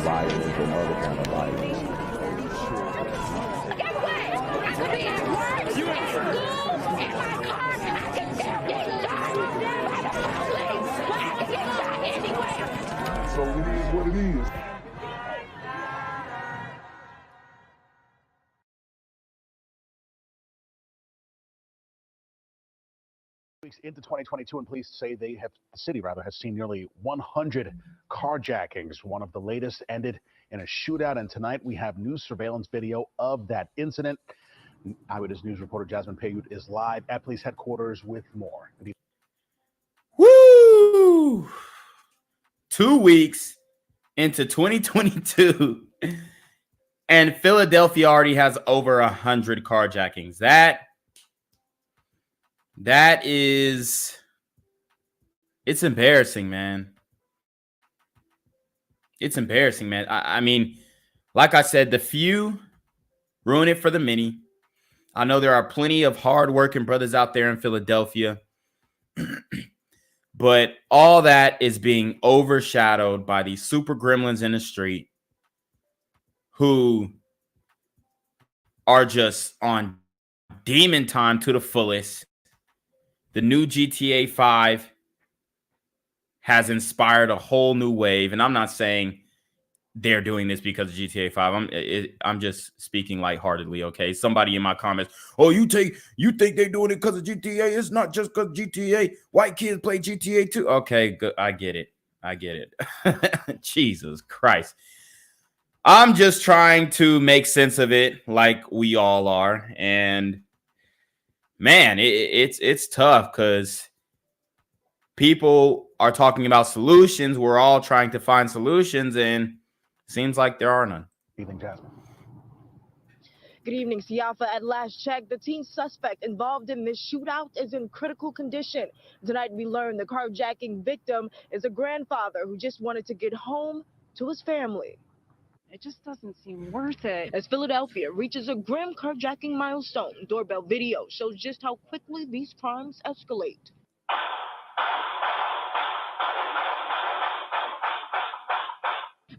rioters or other kind of violence. Get away! I could be at work, at school, in my car, I can still get shot by the police, but I can get shot anywhere. So it is what it is. Weeks into 2022, and police say the city has seen nearly 100 carjackings. One of the latest ended in a shootout, and tonight we have news surveillance video of that incident. Eyewitness News reporter Jasmine Payute is live at police headquarters with more. Woo! 2 weeks into 2022, and Philadelphia already has over 100 carjackings. That is, it's embarrassing, man. It's embarrassing, man. I mean, like I said, the few ruin it for the many. I know there are plenty of hardworking brothers out there in Philadelphia, but all that is being overshadowed by these super gremlins in the street who are just on demon time to the fullest. The new GTA 5 has inspired a whole new wave, and I'm not saying they're doing this because of GTA 5. I'm just speaking lightheartedly, okay? Somebody in my comments, oh, you think they're doing it because of GTA? It's not just because GTA. White kids play GTA too. Okay, good. I get it. Jesus Christ. I'm just trying to make sense of it like we all are, and man, it's tough because people are talking about solutions. We're all trying to find solutions, and it seems like there are none. Evening, Jasmine. Good evening, Siafa. At last check, the teen suspect involved in this shootout is in critical condition. Tonight, we learned the carjacking victim is a grandfather who just wanted to get home to his family. It just doesn't seem worth it. As Philadelphia reaches a grim carjacking milestone, doorbell video shows just how quickly these crimes escalate.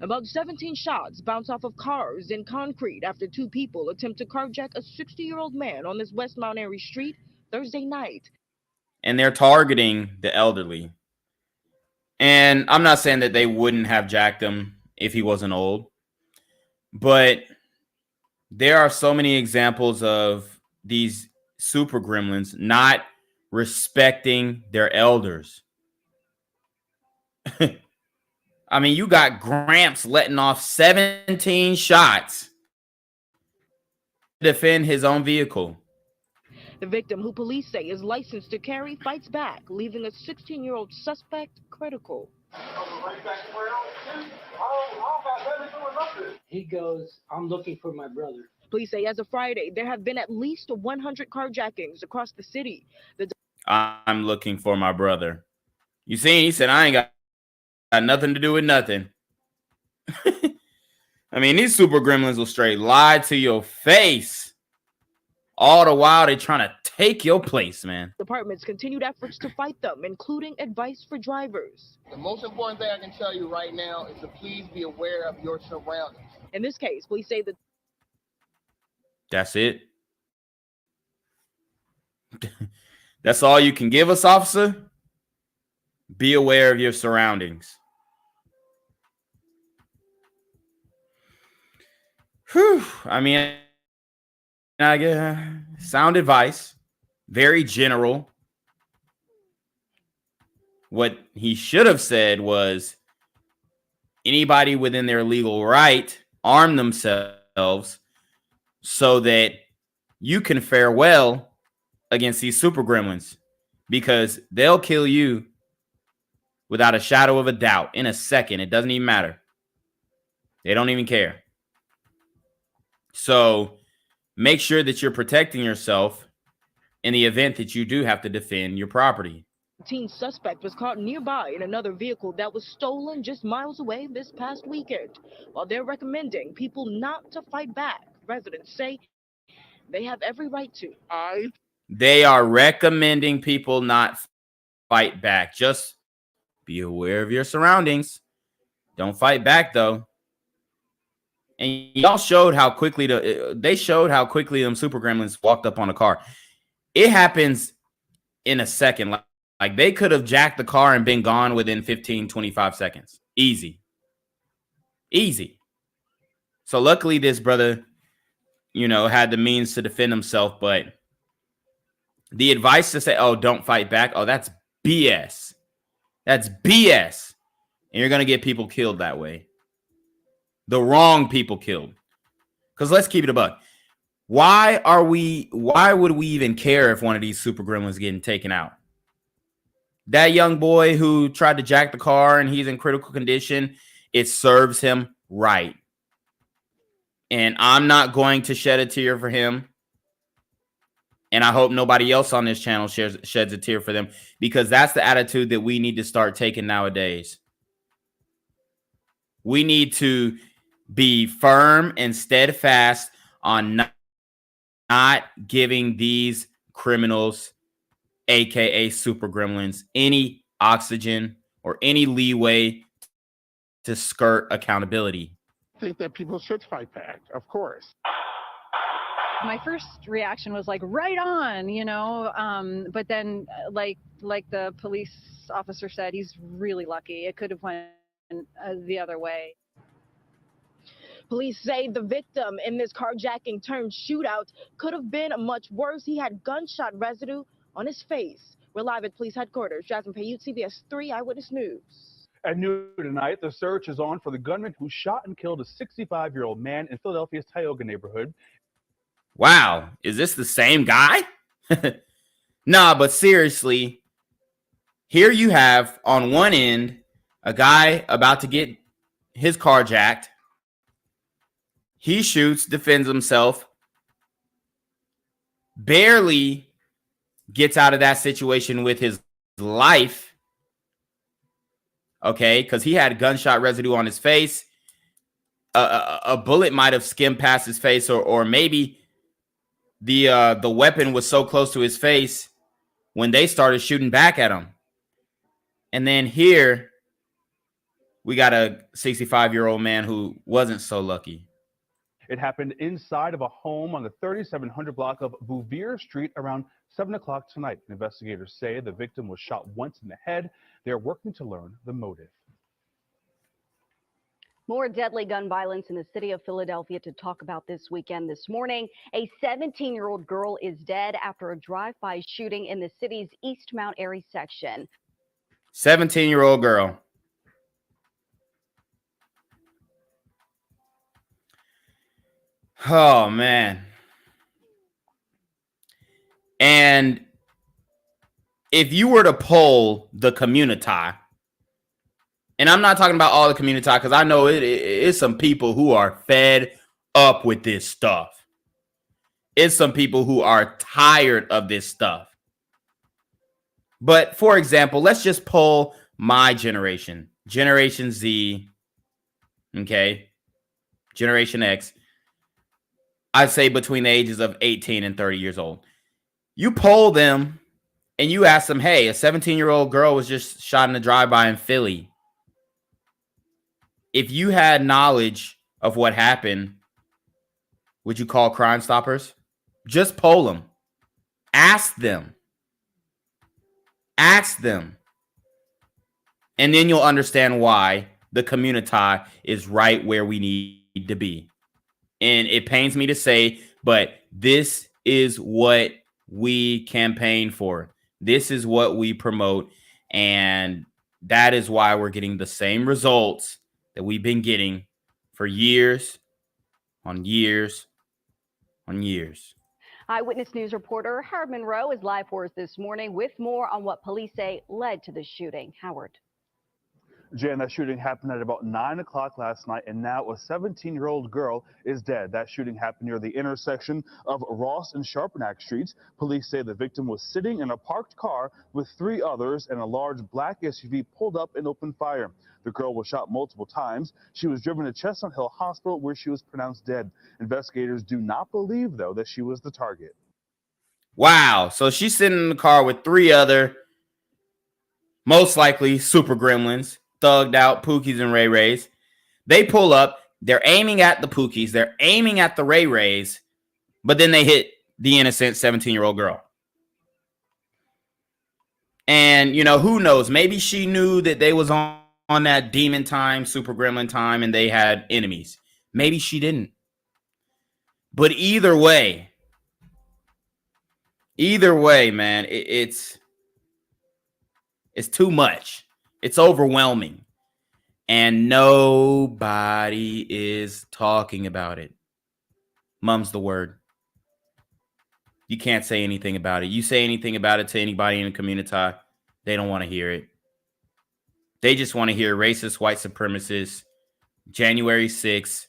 About 17 shots bounce off of cars and concrete after two people attempt to carjack a 60-year-old man on this West Mount Airy street Thursday night. And they're targeting the elderly. And I'm not saying that they wouldn't have jacked him if he wasn't old. But there are so many examples of these super gremlins not respecting their elders. I mean, you got Gramps letting off 17 shots to defend his own vehicle. The victim, who police say is licensed to carry, fights back, leaving a 16-year-old suspect critical. He goes, I'm looking for my brother. Police say as of Friday, there have been at least 100 carjackings across the city. I'm looking for my brother. You see, he said, I ain't got nothing to do with nothing. I mean, these super gremlins will straight lie to your face. All the while, they're trying to take your place, man. Departments continued efforts to fight them, including advice for drivers. The most important thing I can tell you right now is to please be aware of your surroundings. In this case, police say that... That's it. That's all you can give us, officer? Be aware of your surroundings. Whew. I mean, I get sound advice, very general. What he should have said was anybody within their legal right arm themselves so that you can fare well against these super gremlins, because they'll kill you without a shadow of a doubt in a second. It doesn't even matter. They don't even care. So make sure that you're protecting yourself in the event that you do have to defend your property. Teen suspect was caught nearby in another vehicle that was stolen just miles away this past weekend. While they're recommending people not to fight back, residents say they have every right to. They are recommending people not fight back. Just be aware of your surroundings. Don't fight back, though. And y'all showed how quickly they showed how quickly them super gremlins walked up on a car. It happens in a second. Like they could have jacked the car and been gone within 15, 25 seconds. Easy. So luckily this brother, had the means to defend himself, but the advice to say, oh, don't fight back. Oh, that's BS. That's BS. And you're going to get people killed that way. The wrong people killed. Because let's keep it a buck. Why would we even care if one of these super gremlins getting taken out? That young boy who tried to jack the car and he's in critical condition, it serves him right. And I'm not going to shed a tear for him. And I hope nobody else on this channel sheds a tear for them, because that's the attitude that we need to start taking nowadays. We need to be firm and steadfast on not giving these criminals, aka super gremlins, any oxygen or any leeway to skirt accountability. I think that people should fight back, of course. My first reaction was like, right on, but then like the police officer said, he's really lucky. It could have went the other way. Police say the victim in this carjacking turned shootout could have been much worse. He had gunshot residue on his face. We're live at police headquarters. Jasmine Payute, CBS 3 Eyewitness News. At noon tonight, the search is on for the gunman who shot and killed a 65-year-old man in Philadelphia's Tioga neighborhood. Wow, is this the same guy? Nah, but seriously, here you have on one end a guy about to get his car jacked. He shoots, defends himself, barely gets out of that situation with his life. Okay, because he had gunshot residue on his face. A bullet might have skimmed past his face, or maybe the weapon was so close to his face when they started shooting back at him. And then here we got a 65-year-old man who wasn't so lucky. It happened inside of a home on the 3700 block of Bouvier Street around 7 o'clock tonight. Investigators say the victim was shot once in the head. They're working to learn the motive. More deadly gun violence in the city of Philadelphia to talk about this weekend. This morning, a 17-year-old girl is dead after a drive-by shooting in the city's East Mount Airy section. 17-year-old girl. Oh, man. And if you were to poll the community, and I'm not talking about all the community, because I know it is some people who are fed up with this stuff. It's some people who are tired of this stuff. But for example, let's just poll my generation, Generation Z, okay, Generation X. I'd say between the ages of 18 and 30 years old. You poll them and you ask them, hey, a 17-year-old girl was just shot in a drive-by in Philly. If you had knowledge of what happened, would you call Crime Stoppers? Just poll them. Ask them. Ask them. And then you'll understand why the community is right where we need to be. And it pains me to say, but this is what we campaign for. This is what we promote. And that is why we're getting the same results that we've been getting for years on years on years. Eyewitness News reporter Howard Monroe is live for us this morning with more on what police say led to the shooting. Howard. Jan, that shooting happened at about 9 o'clock last night, and now a 17-year-old girl is dead. That shooting happened near the intersection of Ross and Sharpenack Streets. Police say the victim was sitting in a parked car with 3 others, and a large black SUV pulled up and opened fire. The girl was shot multiple times. She was driven to Chestnut Hill Hospital, where she was pronounced dead. Investigators do not believe, though, that she was the target. Wow. So she's sitting in the car with 3 other, most likely super gremlins, thugged out Pookies and Ray Rays. They pull up, They're aiming at the Pookies. They're aiming at the Ray Rays, but then they hit the innocent 17-year-old girl. And, you know, who knows? Maybe she knew that they was on that demon time, super gremlin time, and they had enemies. Maybe she didn't. But either way, man, it's too much. It's overwhelming. And nobody is talking about it. Mum's the word. You can't say anything about it. You say anything about it to anybody in the community, they don't want to hear it. They just want to hear racist white supremacists, January 6th,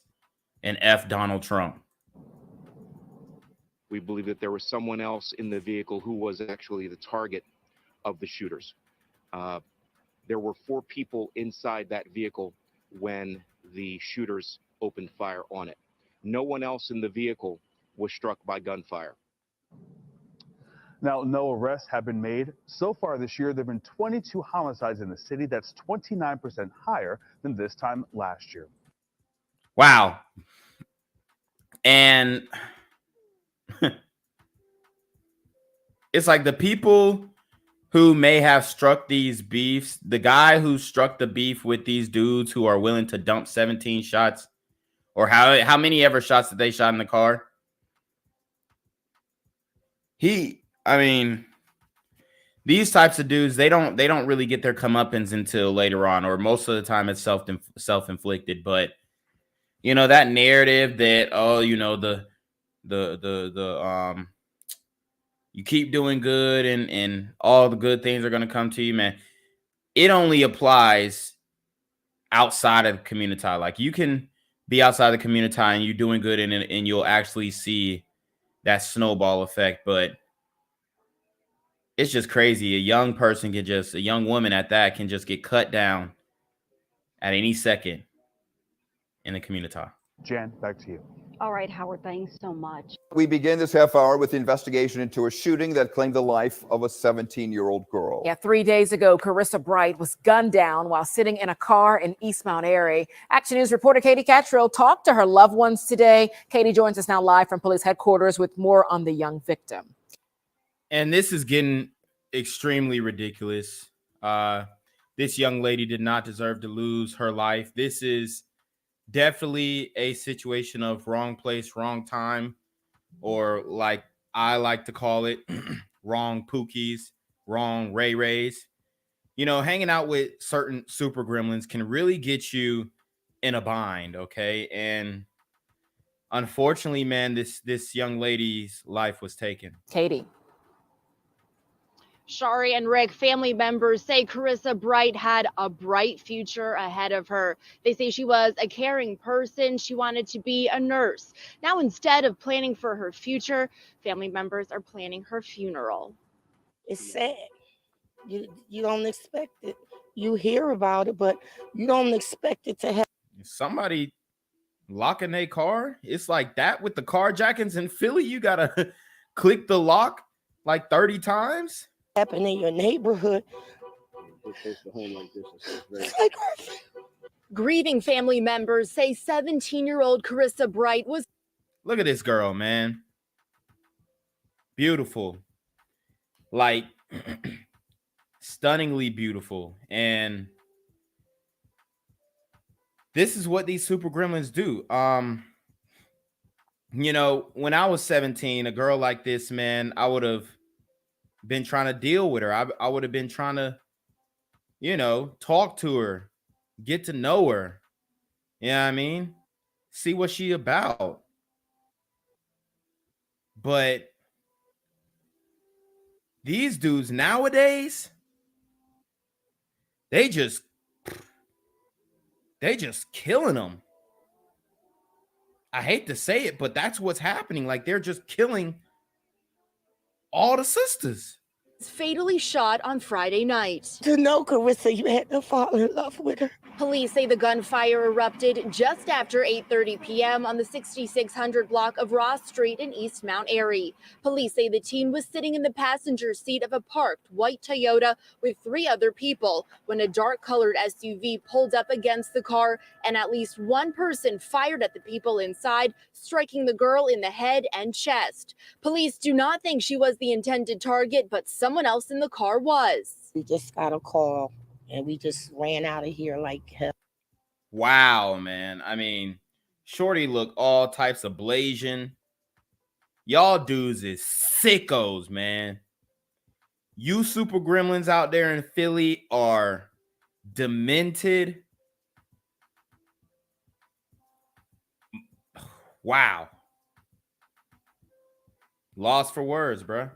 and F Donald Trump. We believe that there was someone else in the vehicle who was actually the target of the shooters. There were 4 people inside that vehicle when the shooters opened fire on it. No one else in the vehicle was struck by gunfire. Now, no arrests have been made. So far this year, there have been 22 homicides in the city. That's 29% higher than this time last year. Wow. And it's like the people who may have struck these beefs, the guy who struck the beef with these dudes who are willing to dump 17 shots, or how many ever shots that they shot in the car? I mean, these types of dudes, they don't really get their comeuppance until later on, or most of the time it's self-inflicted. But you know, that narrative that, oh, you know, you keep doing good and all the good things are going to come to you, man. It only applies outside of the community. Like, you can be outside the community and you're doing good and you'll actually see that snowball effect. But it's just crazy. A young woman at that can just get cut down at any second in the community. Jan, back to you. All right, Howard, thanks so much. We begin this half hour with the investigation into a shooting that claimed the life of a 17-year-old girl. Yeah, 3 days ago, Carissa Bright was gunned down while sitting in a car in East Mount Airy. Action News reporter Katie Cattrall talked to her loved ones today. Katie joins us now live from police headquarters with more on the young victim. And this is getting extremely ridiculous. This young lady did not deserve to lose her life. This is definitely a situation of wrong place, wrong time, or like I like to call it, wrong Pookies, wrong Ray Rays. You know, hanging out with certain super gremlins can really get you in a bind, okay? And unfortunately, man, this young lady's life was taken. Katie. Shari and Rick, family members say Carissa Bright had a bright future ahead of her. They say she was a caring person. She wanted to be a nurse. Now, instead of planning for her future, family members are planning her funeral. It's sad. You don't expect it. You hear about it, but you don't expect it to happen. Somebody locking their car, it's like that with the carjackings in Philly. You gotta click the lock like 30 times. Happen in your neighborhood. Grieving family members say 17-year-old Carissa Bright was. Look at this girl, man. Beautiful. Like, stunningly beautiful. And this is what these super gremlins do. You know, when I was 17, a girl like this, man, I would have been trying to deal with her. I would have been trying to, you know, talk to her, get to know her. You know what I mean? See what she about. But these dudes nowadays, they just killing them. I hate to say it, but that's what's happening. Like, they're just killing all the sisters. fatally shot on Friday night. To know Carissa, you had to fall in love with her. Police say the gunfire erupted just after 8:30 p.m. on the 6600 block of Ross Street in East Mount Airy. Police say the teen was sitting in the passenger seat of a parked white Toyota with 3 other people when a dark-colored SUV pulled up against the car, and at least one person fired at the people inside, striking the girl in the head and chest. Police do not think she was the intended target, but someone else in the car was. We just got a call and we just ran out of here like hell. Wow, man. I mean, shorty look all types of blazing. Y'all dudes is sickos, man. You super gremlins out there in Philly are demented. Wow. Lost for words, bruh.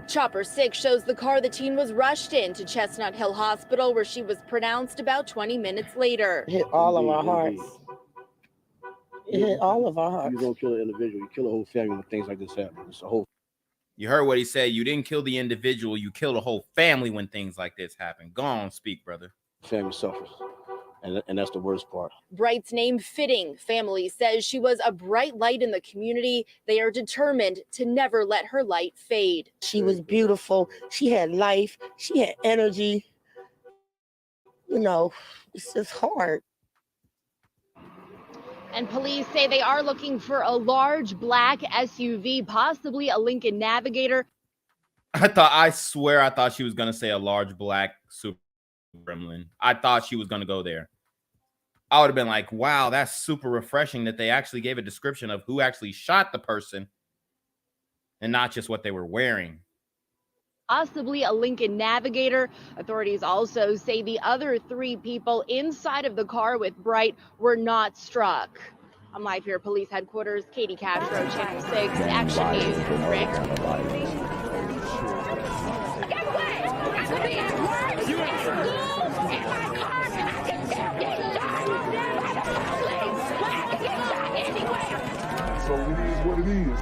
Chopper 6 shows the car the teen was rushed in to Chestnut Hill Hospital, where she was pronounced about 20 minutes later. It hit all of our hearts. It hit all of our hearts. You don't kill an individual, you kill a whole family when things like this happen. It's a whole. You heard what he said. You didn't kill the individual. You killed a whole family when things like this happen. Go on, speak, brother. Family suffers. And that's the worst part. Bright's name fitting. Family says she was a bright light in the community. They are determined to never let her light fade. She was beautiful. She had life. She had energy. You know, it's just hard. And police say they are looking for a large black SUV, possibly a Lincoln Navigator. I swear I thought she was going to say a large black super gremlin. I thought she was going to go there. I would have been like, wow, that's super refreshing that they actually gave a description of who actually shot the person and not just what they were wearing. Possibly a Lincoln Navigator. Authorities also say the other 3 people inside of the car with Bright were not struck. I'm live here at police headquarters. Katie Castro, Channel 6, Action News. Rick. Guess what? I could be at work, at school, in my car, and I can still get shot by the police. I can get shot anywhere. So it is what it is.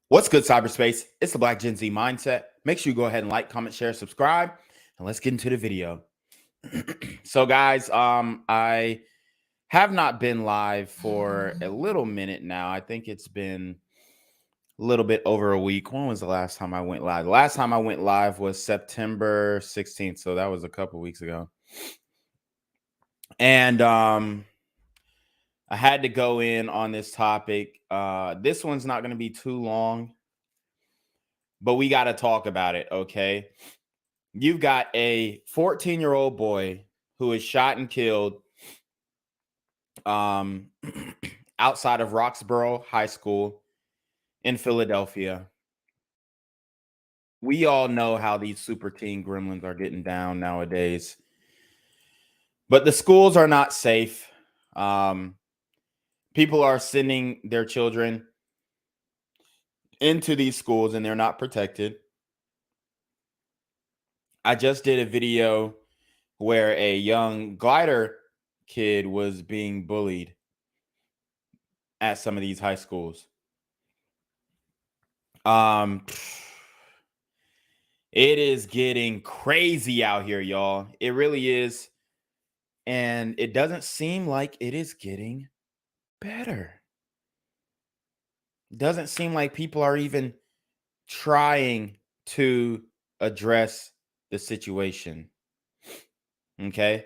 What's good, cyberspace? It's the Black Gen Z Mindset. Make sure you go ahead and like, comment, share, subscribe, and let's get into the video. So, guys, I have not been live for a little minute now. I think it's been a little bit over a week. When was the last time I went live? The last time I went live was September 16th, so that was a couple weeks ago. And I had to go in on this topic. This one's not going to be too long, but we got to talk about it, okay? You've got a 14-year-old boy who is shot and killed outside of Roxborough High School in Philadelphia. We all know how these super teen gremlins are getting down nowadays, but the schools are not safe. People are sending their children into these schools and they're not protected. I just did a video where a young glider kid was being bullied at some of these high schools. It is getting crazy out here, y'all. It really is. And it doesn't seem like it is getting better. It doesn't seem like people are even trying to address the situation. Okay?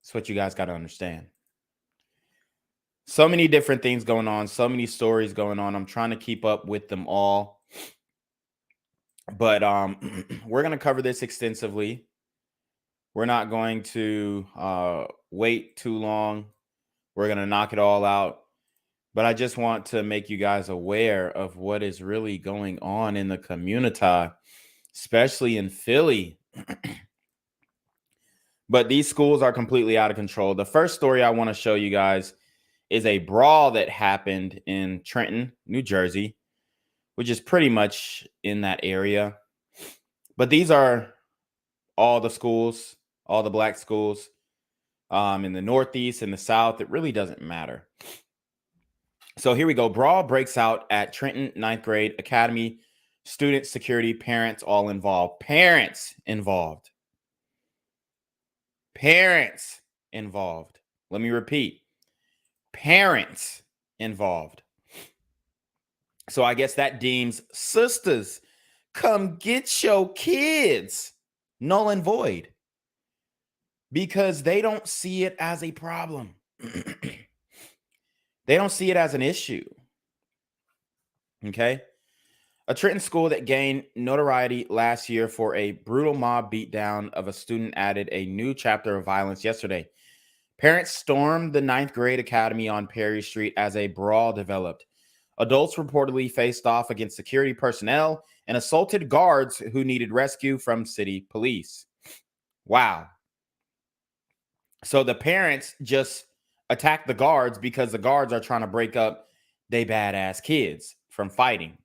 That's what you guys got to understand. So many different things going on, so many stories going on. I'm trying to keep up with them all. But we're going to cover this extensively. We're not going to wait too long. We're going to knock it all out. But I just want to make you guys aware of what is really going on in the community, especially in Philly. But these schools are completely out of control. The first story I want to show you guys is a brawl that happened in Trenton, New Jersey, which is pretty much in that area. But these are all the schools, all the black schools. in the Northeast, in the South. It really doesn't matter. So here we go. Brawl breaks out at Trenton 9th grade academy. Student, security, parents all involved. Parents involved. Parents involved. Let me repeat. Parents involved. So I guess that deems sisters, come get your kids null and void because they don't see it as a problem. They don't see it as an issue. Okay. A Trenton school that gained notoriety last year for a brutal mob beatdown of a student added a new chapter of violence yesterday. Parents stormed the 9th grade academy on Perry Street as a brawl developed. Adults reportedly faced off against security personnel and assaulted guards who needed rescue from city police. Wow. So the parents just attack the guards because the guards are trying to break up they badass kids from fighting.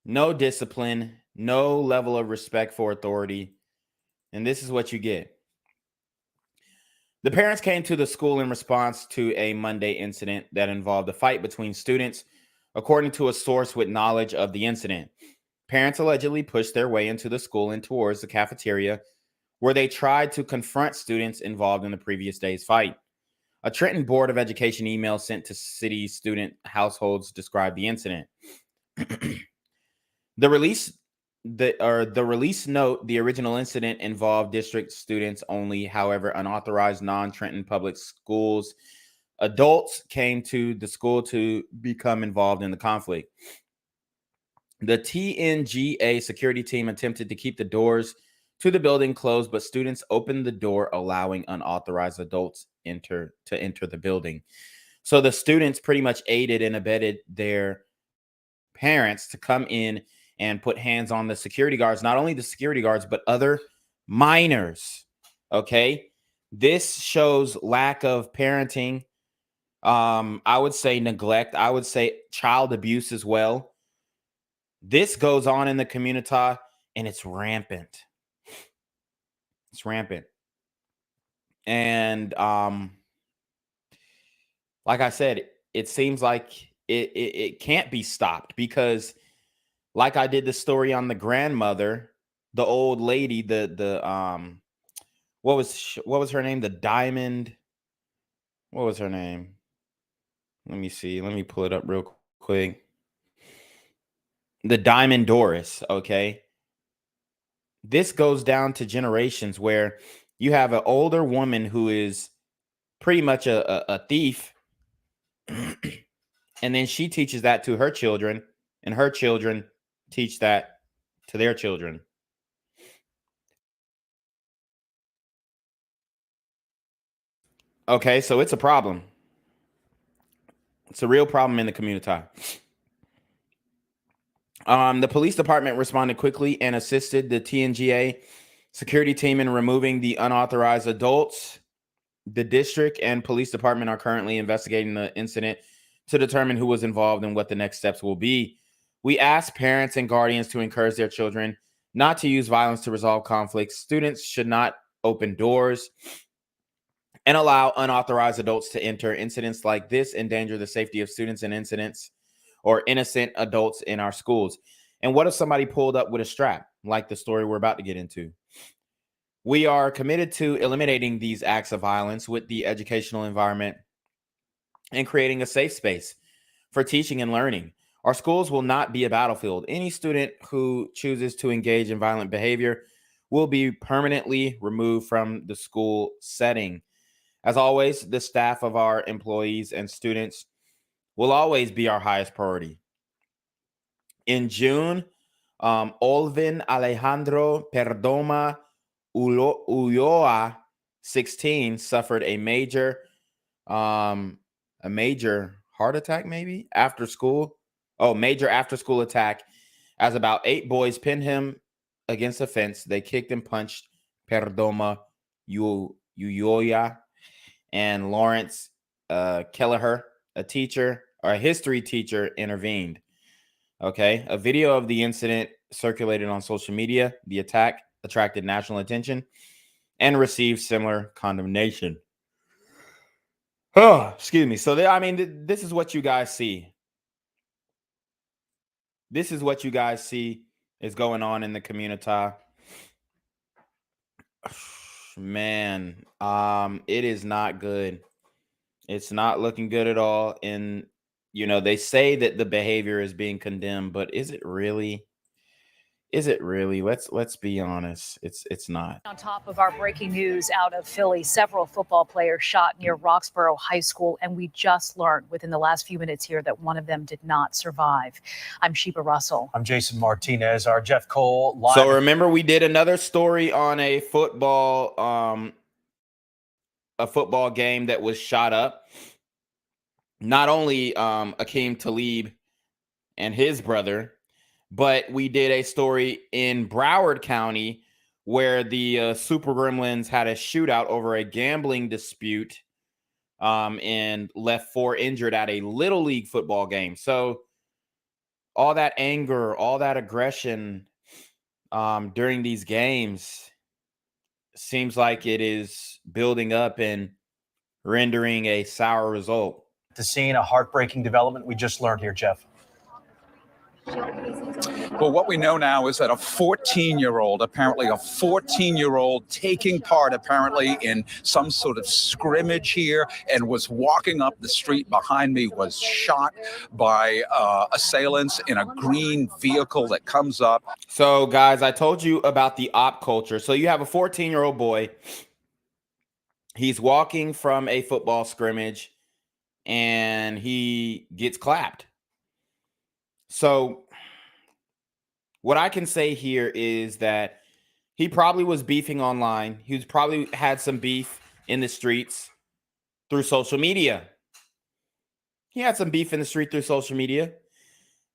No discipline, no level of respect for authority. And this is what you get. The parents came to the school in response to a Monday incident that involved a fight between students, according to a source with knowledge of the incident. Parents allegedly pushed their way into the school and towards the cafeteria, where they tried to confront students involved in the previous day's fight. A Trenton Board of Education email sent to city student households described the incident. The release note, the original incident involved district students only. However, unauthorized non-Trenton public schools adults came to the school to become involved in the conflict. The TNGA security team attempted to keep the doors to the building closed, but students opened the door, allowing unauthorized adults to enter the building. So the students pretty much aided and abetted their parents to come in and put hands on the security guards, not only the security guards, but other minors. Okay. This shows lack of parenting. I would say neglect. I would say child abuse as well. This goes on in the community and it's rampant. It's rampant. And like I said, it seems like it can't be stopped because like I did the story on the grandmother, the old lady, what was her name? The diamond. What was her name? Let me see. Let me pull it up real quick. The Diamond Doris. Okay. This goes down to generations where you have an older woman who is pretty much a thief. And then she teaches that to her children, and her children teach that to their children. Okay, so it's a problem. It's a real problem in the community. The police department responded quickly and assisted the TNGA security team in removing the unauthorized adults. The district and police department are currently investigating the incident to determine who was involved and what the next steps will be. We ask parents and guardians to encourage their children not to use violence to resolve conflicts. Students should not open doors and allow unauthorized adults to enter. Incidents like this endanger the safety of students and innocent adults in our schools. And what if somebody pulled up with a strap, like the story we're about to get into? We are committed to eliminating these acts of violence with the educational environment and creating a safe space for teaching and learning. Our schools will not be a battlefield. Any student who chooses to engage in violent behavior will be permanently removed from the school setting. As always, the staff of our employees and students will always be our highest priority. In June, Olvin Alejandro Perdomo Ulloa, 16, suffered a major heart attack, maybe major after school attack, as about 8 boys pinned him against a fence. They kicked and punched Perdomo Ulloa, and Lawrence Kelleher, a history teacher, intervened. Okay, a video of the incident circulated on social media. The attack attracted national attention and received similar condemnation. Oh, excuse me. So, I mean, this is what you guys see. This is what you guys see is going on in the community. Man, it is not good. It's not looking good at all. And, you know, they say that the behavior is being condemned, but is it really? Is it really? Let's be honest. It's not. On top of our breaking news out of Philly, several football players shot near Roxborough High School, and we just learned within the last few minutes here that one of them did not survive. I'm Sheba Russell. I'm Jason Martinez. Our Jeff Cole live. So remember, we did another story on a football game that was shot up. Not only Akeem Talib and his brother, but we did a story in Broward County where the Super Gremlins had a shootout over a gambling dispute and left 4 injured at a Little League football game. So all that anger, all that aggression during these games seems like it is building up and rendering a sour result. The scene, a heartbreaking development we just learned here, Jeff. Well, what we know now is that a 14-year-old, apparently a 14-year-old taking part apparently in some sort of scrimmage here and was walking up the street behind me, was shot by assailants in a green vehicle that comes up. So, guys, I told you about the op culture. So you have a 14-year-old boy. He's walking from a football scrimmage and he gets clapped. So what I can say here is that he probably was beefing online. He was probably had some beef in the streets through social media. He had some beef in the street through social media.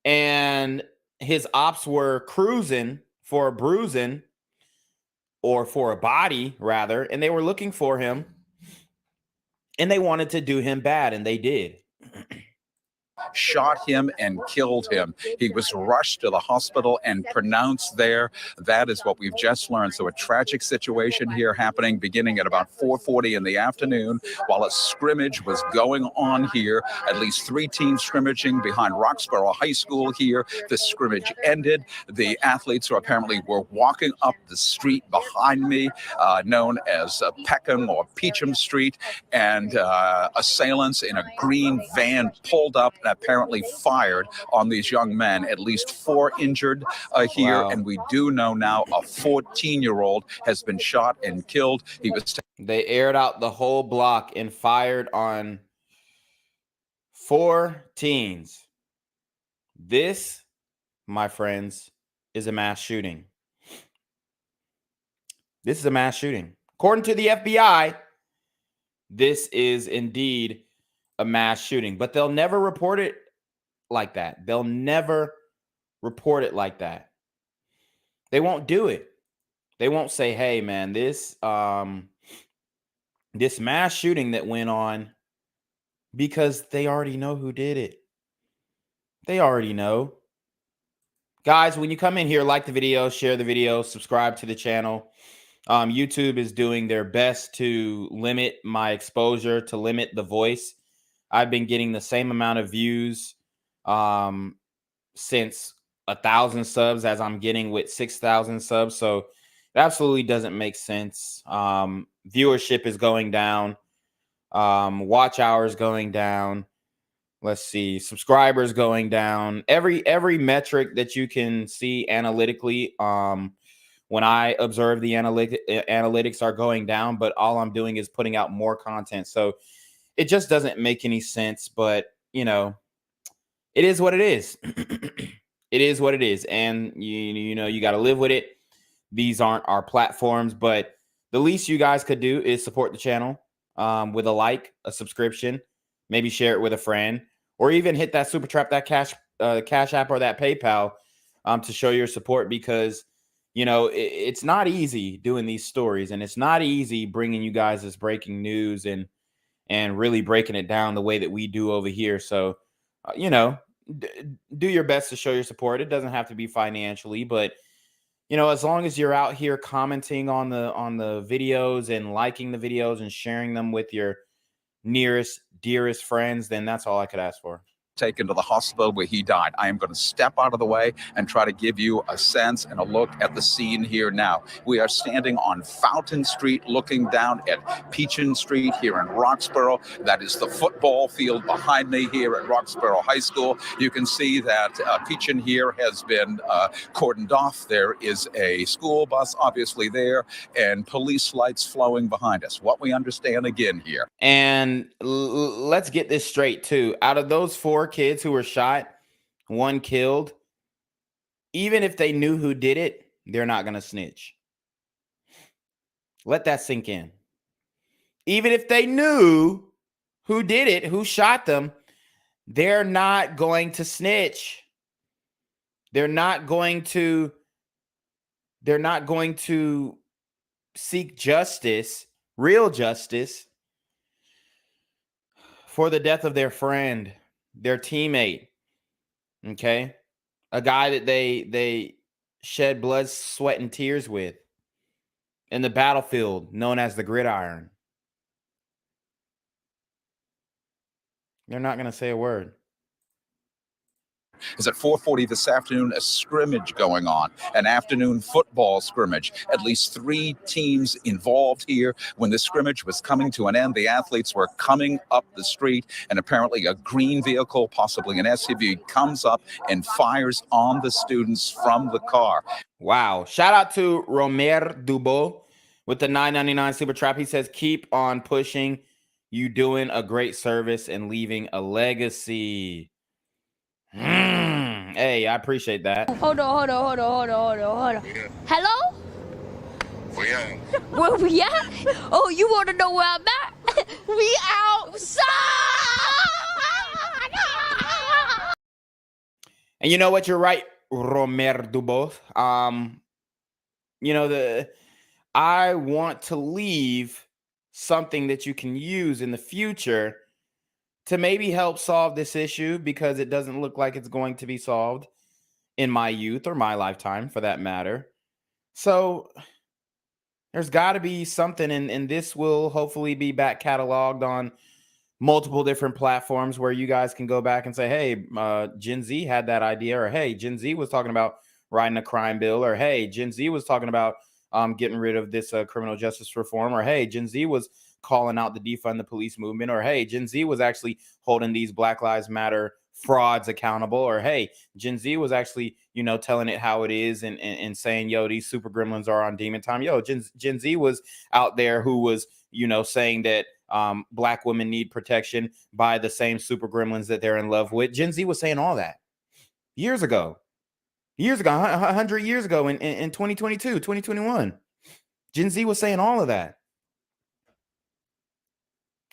And his ops were cruising for a bruising or for a body, rather. And they were looking for him. And they wanted to do him bad, and they did. Shot him and killed him. He was rushed to the hospital and pronounced there. That is what we've just learned. So a tragic situation here happening beginning at about 4:40 in the afternoon while a scrimmage was going on here. At least 3 teams scrimmaging behind Roxborough High School here. The scrimmage ended. The athletes who apparently were walking up the street behind me, known as Peckham or Peacham Street, and assailants in a green van pulled up and apparently fired on these young men. At least 4 injured here. Wow. And we do know now a 14-year-old has been shot and killed. He was. They aired out the whole block and fired on 4 teens. This, my friends, is a mass shooting. This is a mass shooting. According to the FBI, this is indeed a mass shooting, but they'll never report it like that. They'll never report it like that. They won't do it. They won't say, hey, man, this mass shooting that went on, because they already know who did it. They already know. Guys, when you come in here, like the video, share the video, subscribe to the channel. YouTube is doing their best to limit my exposure, to limit the voice. I've been getting the same amount of views since 1,000 subs as I'm getting with 6,000 subs. So it absolutely doesn't make sense. Viewership is going down. Watch hours going down. Let's see. Subscribers going down. Every metric that you can see analytically, when I observe the analytics are going down, but all I'm doing is putting out more content. So it just doesn't make any sense, but you know, it is what it is. It is what it is. And you know, you got to live with it. These aren't our platforms, but the least you guys could do is support the channel with a like, a subscription, maybe share it with a friend, or even hit that Super Trap, that Cash App or that PayPal to show your support, because you know, it's not easy doing these stories, and it's not easy bringing you guys this breaking news and really breaking it down the way that we do over here. So, you know, do your best to show your support. It doesn't have to be financially, but, you know, as long as you're out here commenting on the videos and liking the videos and sharing them with your nearest, dearest friends, then that's all I could ask for. Taken to the hospital where he died. I am going to step out of the way and try to give you a sense and a look at the scene here now. We are standing on Fountain Street looking down at Peachin Street here in Roxborough. That is the football field behind me here at Roxborough High School. You can see that Peachin here has been cordoned off. There is a school bus obviously there and police lights flowing behind us. What we understand again here. And let's get this straight too. Out of those 4 kids who were shot, 1 killed, even if they knew who did it, they're not going to snitch. Let that sink in. Even if they knew who did it, who shot them, they're not going to snitch. They're not going to seek justice, real justice, for the death of their friend, their teammate, okay? A guy that they shed blood, sweat, and tears with in the battlefield known as the gridiron. They're not going to say a word. Is at 4:40 this afternoon, a scrimmage going on, an afternoon football scrimmage. At least 3 teams involved here. When the scrimmage was coming to an end, the athletes were coming up the street, and apparently a green vehicle, possibly an SUV, comes up and fires on the students from the car. Wow. Shout out to Romer Dubo with the $9.99 super trap. He says, keep on pushing. You doing a great service and leaving a legacy. Hey, I appreciate that. Hold on. Yeah. Hello? Where Where we at? Oh, you want to know where I'm at? We outside! And you know what? You're right, Romer Dubo. You know, I want to leave something that you can use in the future to maybe help solve this issue, because it doesn't look like it's going to be solved in my youth or my lifetime for that matter. So there's got to be something, and this will hopefully be back cataloged on multiple different platforms where you guys can go back and say, hey, Gen Z had that idea, or hey, Gen Z was talking about writing a crime bill, or hey, Gen Z was talking about getting rid of this criminal justice reform, or hey, Gen Z was calling out the defund the police movement, or hey, Gen Z was actually holding these Black Lives Matter frauds accountable, or hey, Gen Z was actually, you know, telling it how it is and saying, yo, these super gremlins are on demon time. Yo, Gen Z was out there who was, you know, saying that Black women need protection by the same super gremlins that they're in love with. Gen Z was saying all that years ago, 100 years ago in 2022, 2021. Gen Z was saying all of that.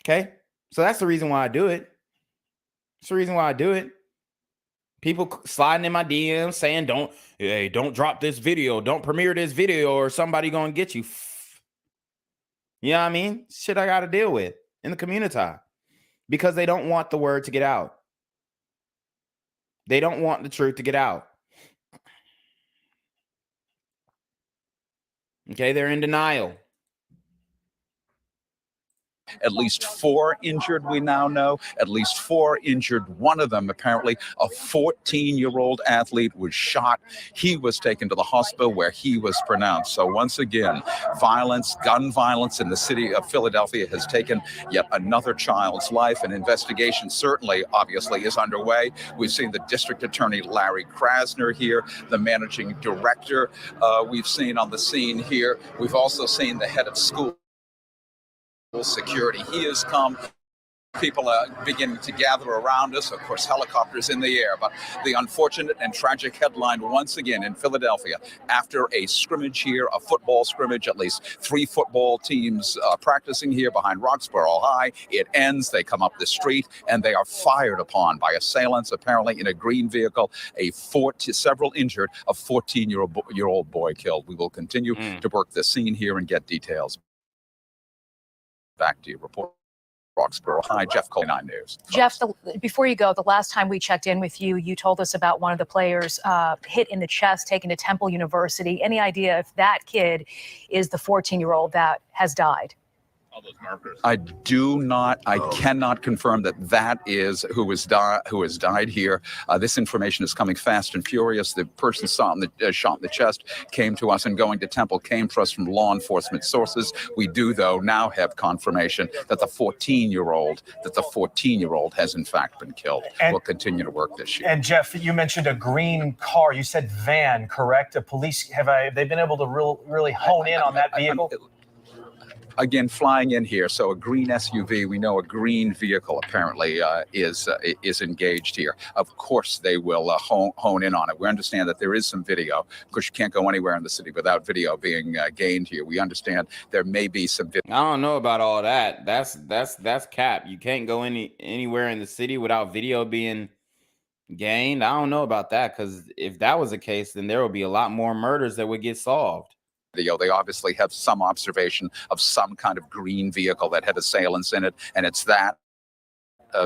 Okay, so that's the reason why I do it. That's the reason why I do it. People sliding in my DMs saying, don't drop this video, don't premiere this video, or somebody gonna get you. You know what I mean? Shit I got to deal with in the community, because they don't want the word to get out. They don't want the truth to get out. Okay, they're in denial. At least 4 injured, we now know. At least 4 injured. One of them, apparently, a 14-year-old athlete, was shot. He was taken to the hospital where he was pronounced. So once again, violence, gun violence in the city of Philadelphia has taken yet another child's life. An investigation certainly, obviously, is underway. We've seen the district attorney, Larry Krasner, here, the managing director we've seen on the scene here. We've also seen the head of school security. He has come. People are beginning to gather around us. Of course, helicopters in the air. But the unfortunate and tragic headline once again in Philadelphia, after a scrimmage here, a football scrimmage, at least 3 football teams practicing here behind Roxborough High. It ends. They come up the street and they are fired upon by assailants, apparently in a green vehicle. Several injured, a 14-year-old boy killed. We will continue to work the scene here and get details. Back to you, report. Roxborough High, Jeff Cole, 9 News. Jeff, before you go, the last time we checked in with you, you told us about one of the players hit in the chest, taken to Temple University. Any idea if that kid is the 14-year-old that has died? I cannot confirm that is who has died here. This information is coming fast and furious. The person shot in the chest came to us, and going to Temple came to us from law enforcement sources. We do, though, now have confirmation that the 14-year-old has in fact been killed. We'll continue to work this year. And Jeff, you mentioned a green car. You said van, correct? Police have they been able to really hone in on that vehicle? Again, flying in here, so a green SUV. We know a green vehicle apparently is engaged here. Of course, they will hone in on it. We understand that there is some video. Of course, you can't go anywhere in the city without video being gained here. We understand there may be some video. I don't know about all that. That's cap. You can't go anywhere in the city without video being gained. I don't know about that, because if that was the case, then there would be a lot more murders that would get solved. They obviously have some observation of some kind of green vehicle that had assailants in it, and it's that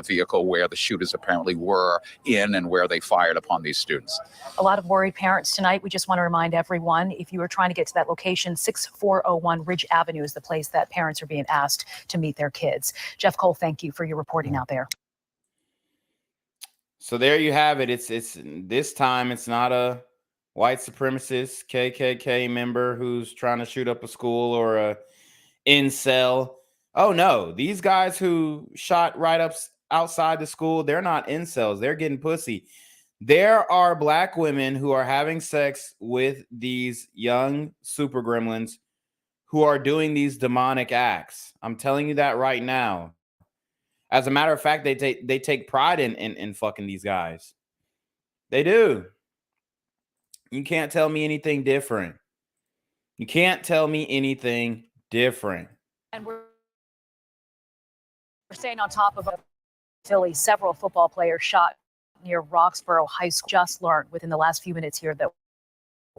vehicle where the shooters apparently were in and where they fired upon these students. A lot of worried parents tonight. We just want to remind everyone, if you are trying to get to that location, 6401 Ridge Avenue is the place that parents are being asked to meet their kids. Jeff Cole, thank you for your reporting out there. So there you have it. It's this time it's not a white supremacist KKK member who's trying to shoot up a school or a incel. Oh no, these guys who shot right up outside the school, they're not incels. They're getting pussy. There are black women who are having sex with these young super gremlins who are doing these demonic acts. I'm telling you that right now. As a matter of fact, they take pride in fucking these guys. They do. You can't tell me anything different. You can't tell me anything different. And we're staying on top of Philly. Several football players shot near Roxborough High School. Just learned within the last few minutes here that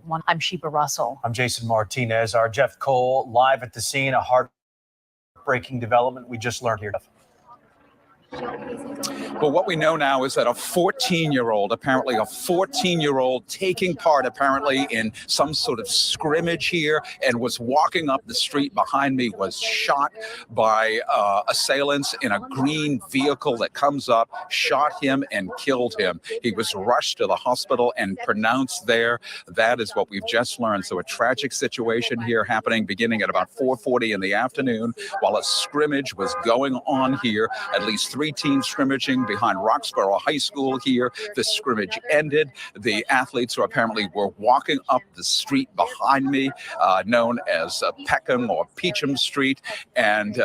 one. I'm Sheba Russell. I'm Jason Martinez. Our Jeff Cole live at the scene. A heartbreaking development we just learned here. Well, what we know now is that apparently a 14-year-old taking part apparently in some sort of scrimmage here and was walking up the street behind me, was shot by assailants in a green vehicle that comes up, shot him and killed him. He was rushed to the hospital and pronounced there. That is what we've just learned. So a tragic situation here happening beginning at about 4:40 in the afternoon while a scrimmage was going on here. At least 3 teams scrimmaging behind Roxborough High School here. The scrimmage ended. The athletes who apparently were walking up the street behind me, known as Peckham or Peacham Street, and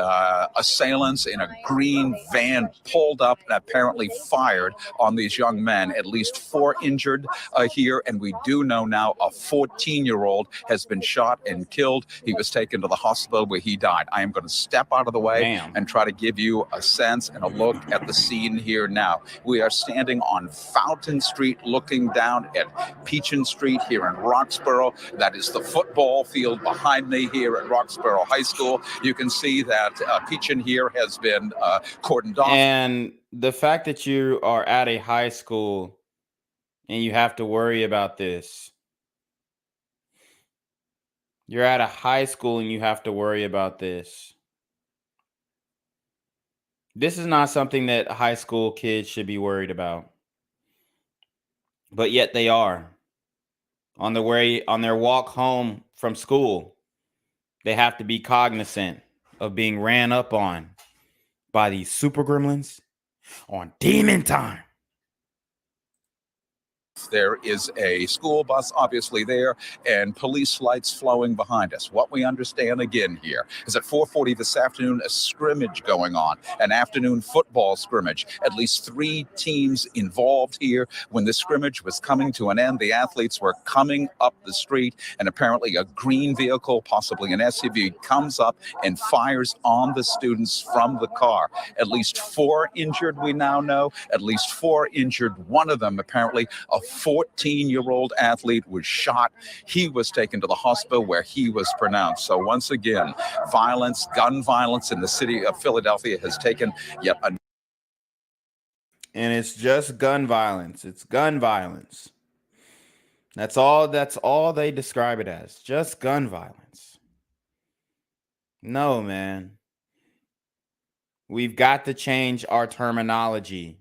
assailants in a green van pulled up and apparently fired on these young men. At least 4 injured here, and we do know now a 14-year-old has been shot and killed. He was taken to the hospital where he died. I am going to step out of the way and try to give you a sense and a look at the scene here now. We are standing on Fountain Street looking down at Peacham Street here in Roxborough. That is the football field behind me here at Roxborough High School. You can see that Peacham here has been cordoned off. And the fact that you are at a high school and you have to worry about this. You're at a high school and you have to worry about this. This is not something that high school kids should be worried about. But yet they are. On their walk home from school, they have to be cognizant of being ran up on by these super gremlins on demon time. There is a school bus obviously there and police lights flowing behind us. What we understand again here is at 4:40 this afternoon, a scrimmage going on, an afternoon football scrimmage. At least 3 teams involved here. When the scrimmage was coming to an end, the athletes were coming up the street and apparently a green vehicle, possibly an SUV, comes up and fires on the students from the car. At least 4 injured, we now know. At least 4 injured. One of them apparently a 14-year-old athlete was shot. He was taken to the hospital where he was pronounced. So once again, violence, gun violence in the city of Philadelphia has taken yet another. And it's just gun violence. It's gun violence. That's all they describe it as. Just gun violence. No, man. We've got to change our terminology.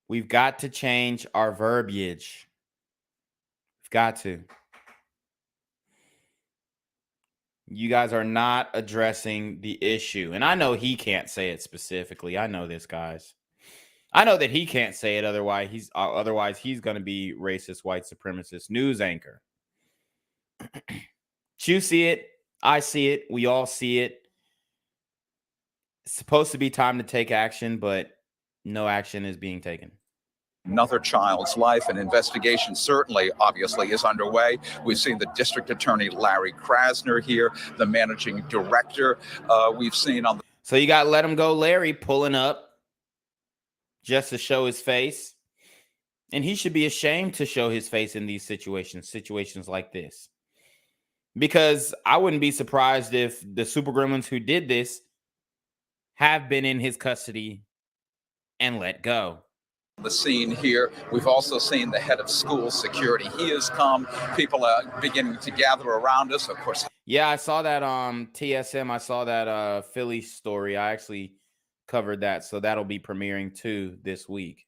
We've got to change our verbiage. We've got to. You guys are not addressing the issue. And I know he can't say it specifically. I know this, guys. I know that he can't say it. Otherwise, he's going to be racist, white supremacist news anchor. You see it. I see it. We all see it. It's supposed to be time to take action, but no action is being taken. Another child's life. An investigation certainly, obviously, is underway. We've seen the district attorney, Larry Krasner, here, the managing director. We've seen on the... So you got Let Him Go Larry pulling up just to show his face. And he should be ashamed to show his face in these situations like this. Because I wouldn't be surprised if the super gremlins who did this have been in his custody and let go. The scene here. We've also seen the head of school security. He has come. People are beginning to gather around us, of course. Yeah, I saw that TSM. I saw that Philly story. I actually covered that, so that'll be premiering too this week.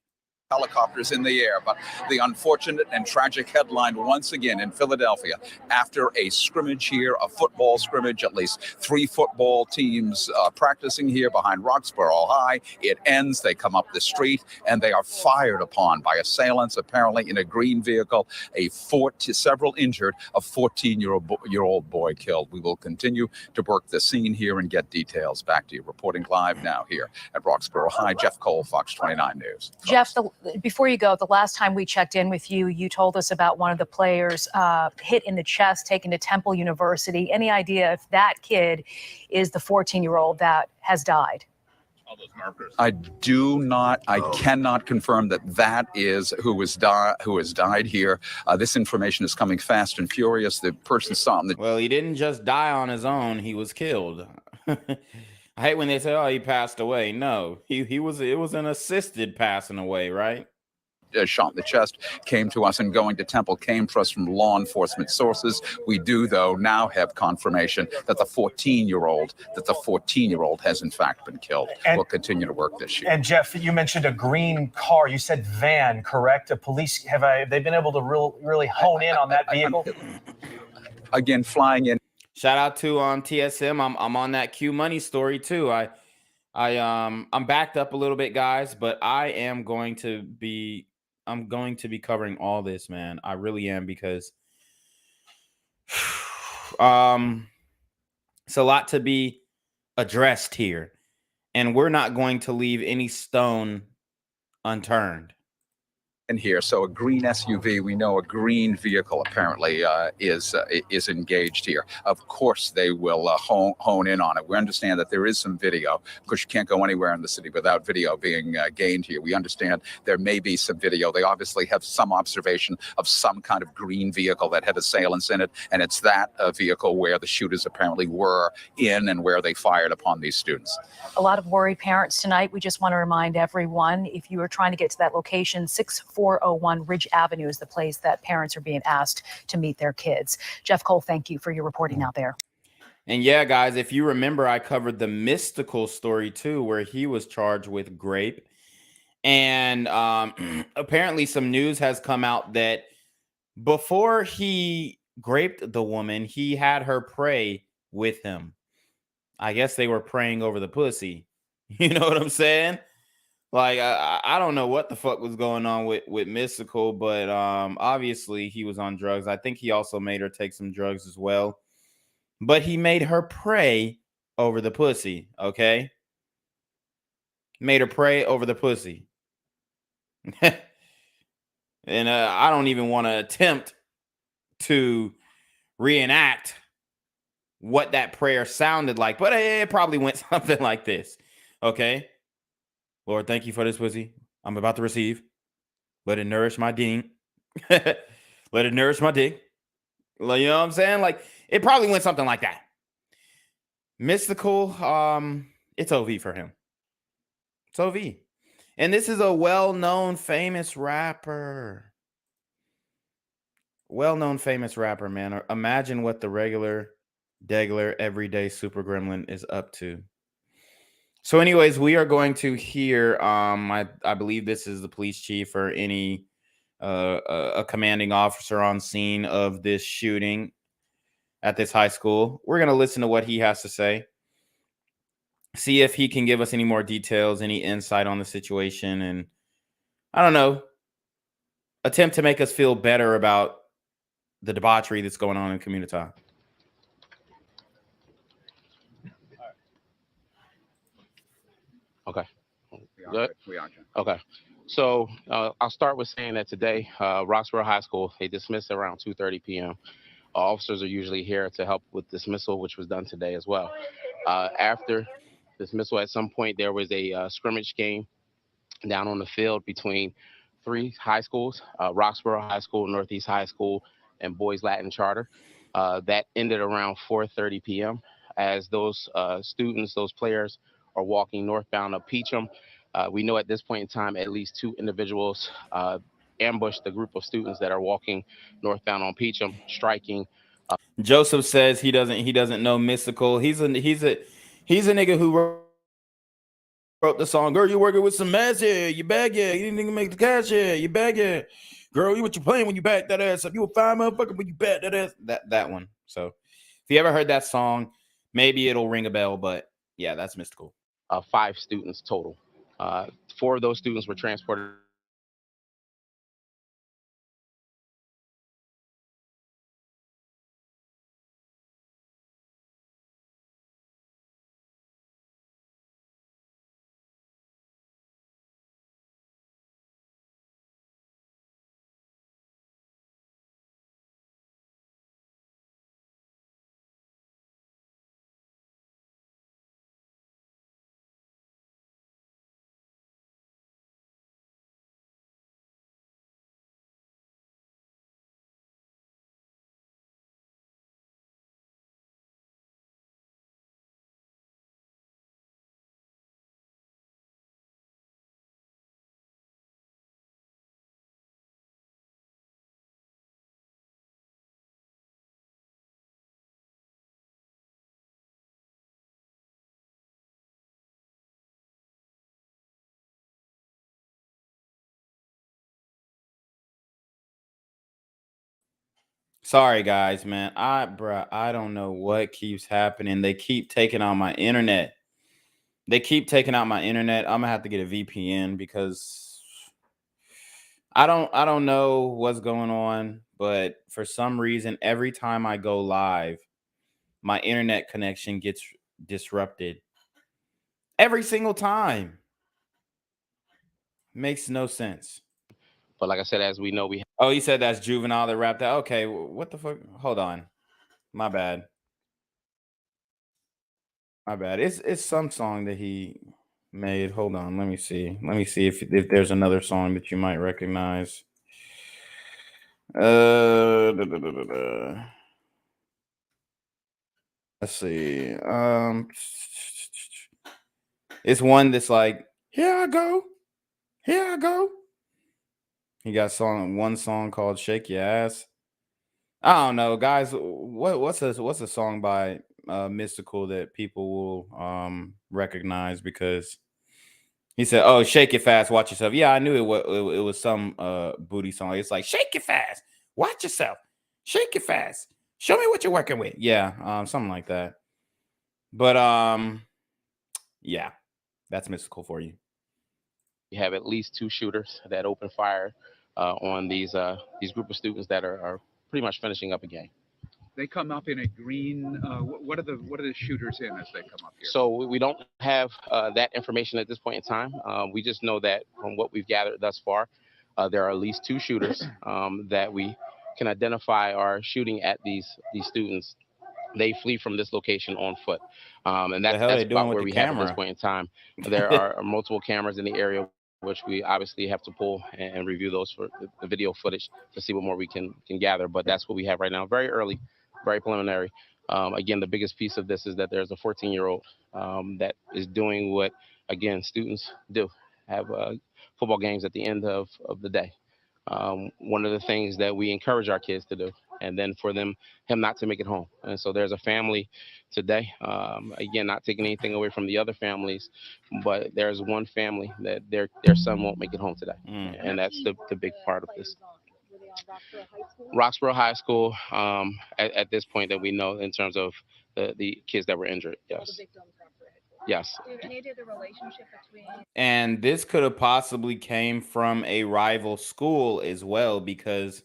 Helicopters in the air, but the unfortunate and tragic headline once again in Philadelphia after a scrimmage here, a football scrimmage, at least 3 football teams practicing here behind Roxborough High. It ends, they come up the street, and they are fired upon by assailants, apparently in a green vehicle. Several injured, a 14-year-old boy killed. We will continue to work the scene here and get details. Back to you, reporting live now here at Roxborough High. Jeff Cole, Fox 29 News. Jeff, before you go, the last time we checked in with you, you told us about one of the players hit in the chest, taken to Temple University. Any idea if that kid is the 14-year-old that has died? I cannot confirm that is who has died here. This information is coming fast and furious. The person saw him. Well, he didn't just die on his own. He was killed. I hate when they say, "Oh, he passed away." No, it was an assisted passing away, right? Shot in the chest, came to us, and going to Temple came to us from law enforcement sources. We do, though, now have confirmation that the 14-year-old has in fact been killed. We'll continue to work this year. And Jeff, you mentioned a green car. You said van, correct? Police have they been able to really hone in on that vehicle? Again, flying in. Shout out to TSM. I'm on that Q Money story too. I'm backed up a little bit, guys, but I'm going to be covering all this, man. I really am, because it's a lot to be addressed here, and we're not going to leave any stone unturned. In here, so a green SUV, we know a green vehicle apparently is engaged here. Of course, they will hone in on it. We understand that there is some video, because you can't go anywhere in the city without video being gained here. We understand there may be some video. They obviously have some observation of some kind of green vehicle that had assailants in it, and it's that vehicle where the shooters apparently were in and where they fired upon these students. A lot of worried parents tonight. We just want to remind everyone, if you are trying to get to that location, 6401 Ridge Avenue is the place that parents are being asked to meet their kids. Jeff Cole, thank you for your reporting out there. And yeah, guys, if you remember, I covered the Mystical story too, where he was charged with rape. And apparently some news has come out that before he raped the woman, he had her pray with him. I guess they were praying over the pussy. You know what I'm saying? Like, I don't know what the fuck was going on with Mystical, but obviously he was on drugs. I think he also made her take some drugs as well. But he made her pray over the pussy, okay? Made her pray over the pussy. And I don't even want to attempt to reenact what that prayer sounded like, but it probably went something like this, okay? Lord, thank you for this pussy I'm about to receive. Let it nourish my ding. Let it nourish my dick. Like, you know what I'm saying? Like, it probably went something like that. Mystical, it's OV for him. It's OV. And this is a well-known, famous rapper. Well-known, famous rapper, man. Imagine what the regular, everyday super gremlin is up to. So anyways, we are going to hear, I believe this is the police chief or any a commanding officer on scene of this shooting at this high school. We're going to listen to what he has to say. See if he can give us any more details, any insight on the situation, and I don't know, attempt to make us feel better about the debauchery that's going on in the community. Okay. Good. Okay. So I'll start with saying that today, Roxborough High School, they dismissed around 2:30 p.m. Officers are usually here to help with dismissal, which was done today as well. After dismissal, at some point, there was a scrimmage game down on the field between three high schools, Roxborough High School, Northeast High School, and Boys Latin Charter. That ended around 4:30 p.m. As those students, those players are walking northbound up Peacham. We know at this point in time, at least two individuals ambushed the group of students that are walking northbound on Peacham, striking. Joseph says he doesn't know Mystical. He's a nigga who wrote the song, "Girl, you working with some mess here, you bag yeah, you didn't even make the cash here, you bag yeah. Girl, you what you playing when you back that ass up? You a fine motherfucker when you back that ass." That one. So if you ever heard that song, maybe it'll ring a bell, but yeah, that's Mystical. 5 students total. 4 of those students were transported. Sorry guys, man. I don't know what keeps happening. They keep taking out my internet. I'm gonna have to get a VPN because I don't know what's going on, but for some reason, every time I go live, my internet connection gets disrupted. Every single time. Makes no sense. But like I said, as we know, we. Oh, you said that's Juvenile that rapped out. Okay, what the fuck? Hold on, my bad. It's some song that he made. Hold on, let me see. If there's another song that you might recognize. Let's see. It's one that's like, here I go. He got one song called "Shake Your Ass." I don't know, guys. What's a song by Mystical that people will recognize? Because he said, "Oh, shake it fast, watch yourself." Yeah, I knew it was some booty song. It's like, shake it fast, watch yourself, shake it fast, show me what you're working with. Yeah, something like that. But yeah, that's Mystical for you. We have at least 2 shooters that open fire on these group of students that are pretty much finishing up a game. They come up in a green. What are the shooters in as they come up here? So we don't have that information at this point in time. We just know that from what we've gathered thus far, there are at least 2 shooters that we can identify are shooting at these students. They flee from this location on foot, and that's about where we have at this point in time. There are multiple cameras in the area which we obviously have to pull and review those for the video footage to see what more we can gather. But that's what we have right now. Very early, very preliminary. Again, the biggest piece of this is that there's a 14-year-old that is doing what, again, students do, have football games at the end of the day. One of the things that we encourage our kids to do, and then for him not to make it home. And so there's a family today, again, not taking anything away from the other families, but there's one family that their son won't make it home today. And that's the big part of this. Roxborough High School, at this point that we know in terms of the kids that were injured, yes. Yes. Do you have any idea the relationship between? And this could have possibly came from a rival school as well, because,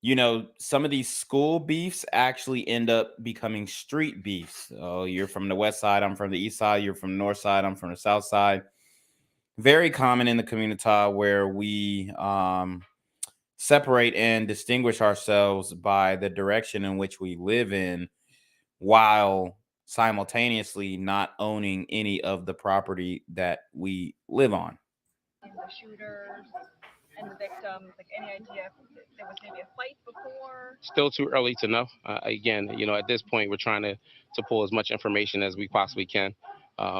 you know, some of these school beefs actually end up becoming street beefs. Oh, you're from the west side, I'm from the east side, you're from the north side, I'm from the south side. Very common in the community where we separate and distinguish ourselves by the direction in which we live in, while simultaneously not owning any of the property that we live on. And the shooters and the victims, like any idea if there was maybe a fight before? Still too early to know. Again, you know, at this point, we're trying to pull as much information as we possibly can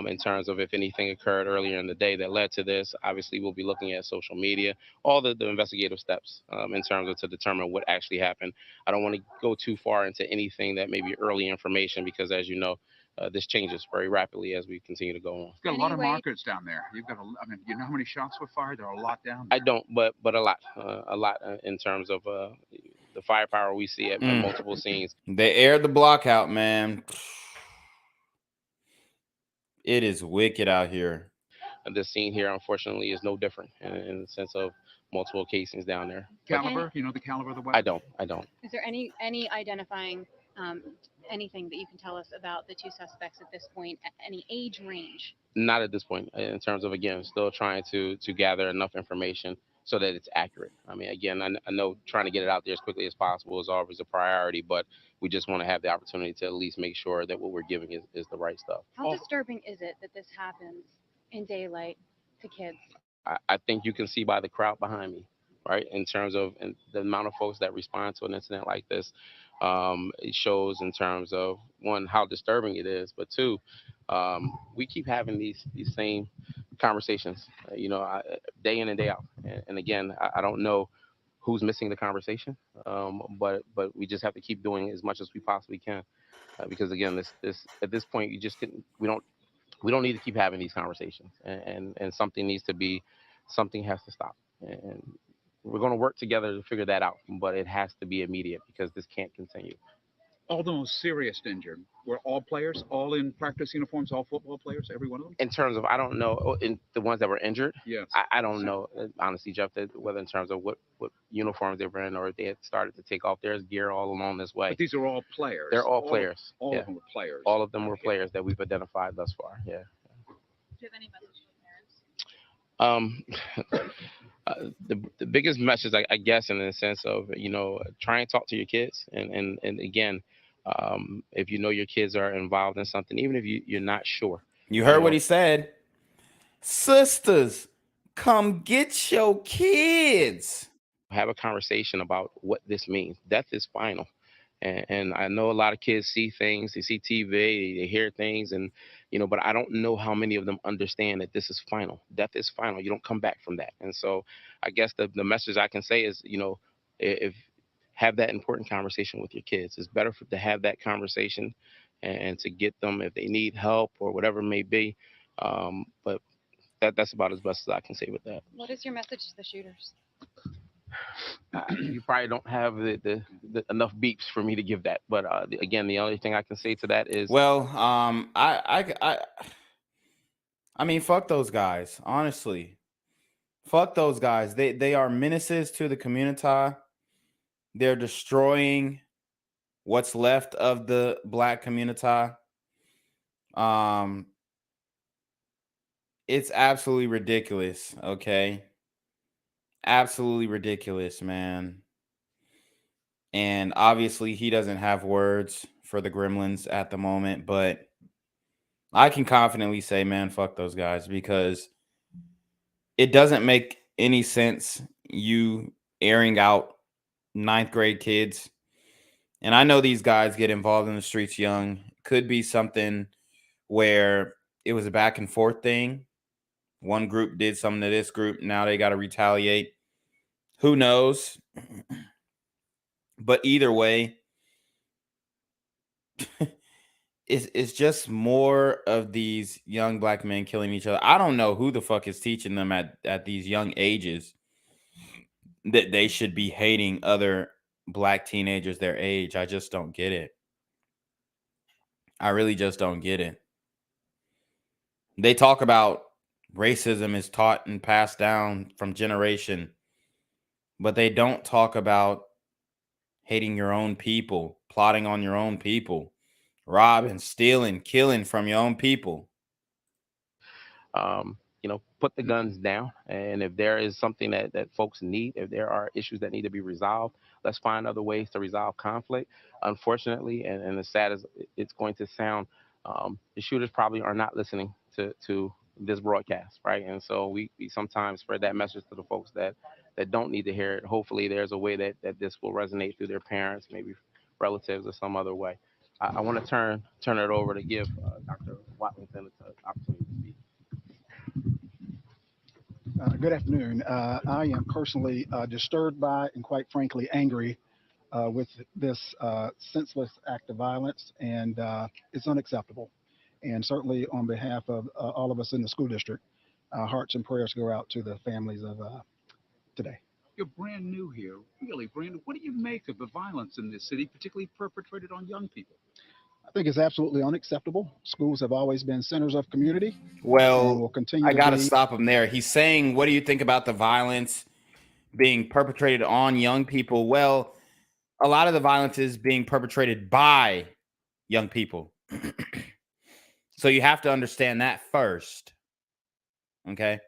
in terms of if anything occurred earlier in the day that led to this. Obviously, we'll be looking at social media, all the investigative steps in terms of to determine what actually happened. I don't want to go too far into anything that may be early information because, as you know, this changes very rapidly as we continue to go on. You've got a lot of markers down there. You've got, I mean, you know how many shots were fired? There are a lot down there. I don't, but a lot in terms of the firepower we see at multiple scenes. They aired the block out, man. It is wicked out here. This scene here, unfortunately, is no different in the sense of multiple casings down there. Caliber? You know the caliber of the weapon? I don't. Is there any identifying anything that you can tell us about the two suspects at this point? Any age range? Not at this point. In terms of, again, still trying to gather enough information so that it's accurate. I mean, again, I know trying to get it out there as quickly as possible is always a priority, but we just want to have the opportunity to at least make sure that what we're giving is the right stuff. How disturbing is it that this happens in daylight to kids? I think you can see by the crowd behind me, right? In terms of the amount of folks that respond to an incident like this, it shows in terms of, one, how disturbing it is, but two, we keep having these same conversations, day in and day out. And again, I don't know who's missing the conversation, but we just have to keep doing as much as we possibly can, because again, this at this point, we don't need to keep having these conversations, and something has to stop, and we're going to work together to figure that out, but it has to be immediate because this can't continue. All the most serious injured were all players, all in practice uniforms, all football players, every one of them? In terms of, I don't know, in the ones that were injured, yes. I don't know, honestly, Jeff, whether in terms of what uniforms they were in or if they had started to take off their gear all along this way. But these are all players. They're all players. All of them were players. All of them were players that we've identified thus far, yeah. Do you have any message to parents? The biggest message, I guess, in the sense of, try and talk to your kids. And again, if you know your kids are involved in something, even if you're not sure. You heard what he said. Sisters, come get your kids. Have a conversation about what this means. Death is final. And I know a lot of kids see things, they see TV, they hear things, and but I don't know how many of them understand that this is final. Death is final. You don't come back from that. And so I guess the message I can say is, if have that important conversation with your kids. It's better to have that conversation and to get them if they need help or whatever it may be. But that's about as best as I can say with that. What is your message to the shooters? You probably don't have the enough beeps for me to give that, but again, the only thing I can say to that is, well, I mean, fuck those guys. Honestly, fuck those guys. They are menaces to the community. They're destroying what's left of the Black community. It's absolutely ridiculous. Okay. Absolutely ridiculous, man. And obviously he doesn't have words for the gremlins at the moment, but I can confidently say, man, fuck those guys, because it doesn't make any sense you airing out 9th grade kids. And I know these guys get involved in the streets young. Could be something where it was a back and forth thing. One group did something to this group. Now they got to retaliate. Who knows? But either way, it's just more of these young black men killing each other. I don't know who the fuck is teaching them at these young ages that they should be hating other black teenagers their age. I just don't get it. I really just don't get it. They talk about racism is taught and passed down from generation, but they don't talk about hating your own people, plotting on your own people, robbing, stealing, killing from your own people. Put the guns down. And if there is something that folks need, if there are issues that need to be resolved, let's find other ways to resolve conflict. Unfortunately, and as sad as it's going to sound, the shooters probably are not listening to this broadcast, right? And so we sometimes spread that message to the folks that don't need to hear it. Hopefully there's a way that this will resonate through their parents, maybe relatives, or some other way. I want to turn it over to give Dr. Watlington an opportunity to speak. Good afternoon. I am personally disturbed by and quite frankly angry with this senseless act of violence, and it's unacceptable. And certainly on behalf of all of us in the school district, our hearts and prayers go out to the families of today. You're brand new here, really brand new. What do you make of the violence in this city, particularly perpetrated on young people? I think it's absolutely unacceptable. Schools have always been centers of community. Well, will continue I got to be. stop him there. He's saying, what do you think about the violence being perpetrated on young people? Well, a lot of the violence is being perpetrated by young people. So you have to understand that first. Okay.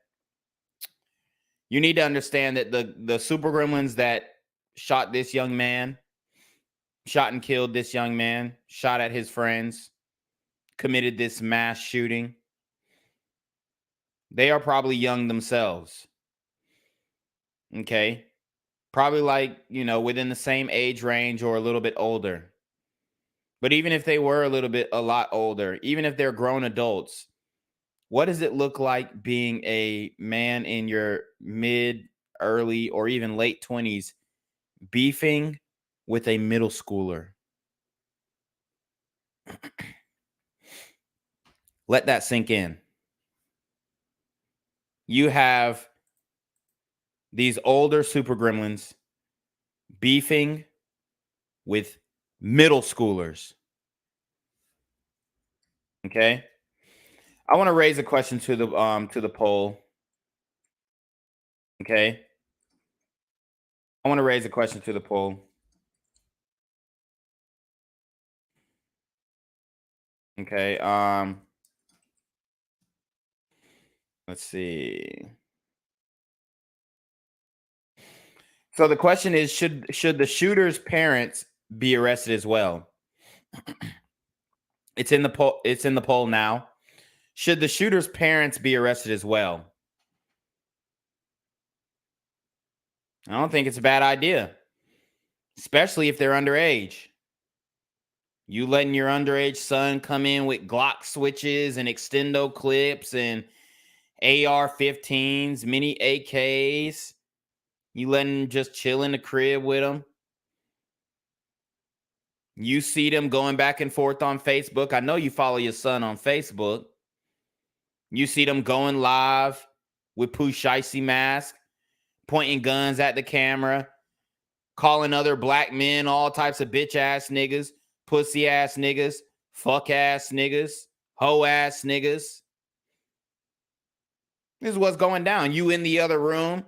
You need to understand that the super gremlins that shot this young man, shot and killed this young man, shot at his friends, committed this mass shooting, they are probably young themselves. Okay. Probably within the same age range or a little bit older. But even if they were a lot older, even if they're grown adults, what does it look like being a man in your mid, early, or even late 20s beefing with a middle schooler? Let that sink in. You have these older super gremlins beefing with middle schoolers. Okay. I want to raise a question to the poll. Okay. I want to raise a question to the poll. Okay. Let's see. So the question is, should the shooter's parents be arrested as well? It's in the poll. It's in the poll now. Should the shooter's parents be arrested as well? I don't think it's a bad idea, especially if they're underage. You letting your underage son come in with Glock switches and extendo clips and AR-15s, mini AKs. You letting him just chill in the crib with them. You see them going back and forth on Facebook. I know you follow your son on Facebook. You see them going live with Pooh Shiesty mask, pointing guns at the camera, calling other black men all types of bitch ass niggas, pussy ass niggas, fuck ass niggas, hoe ass niggas. This is what's going down. You in the other room,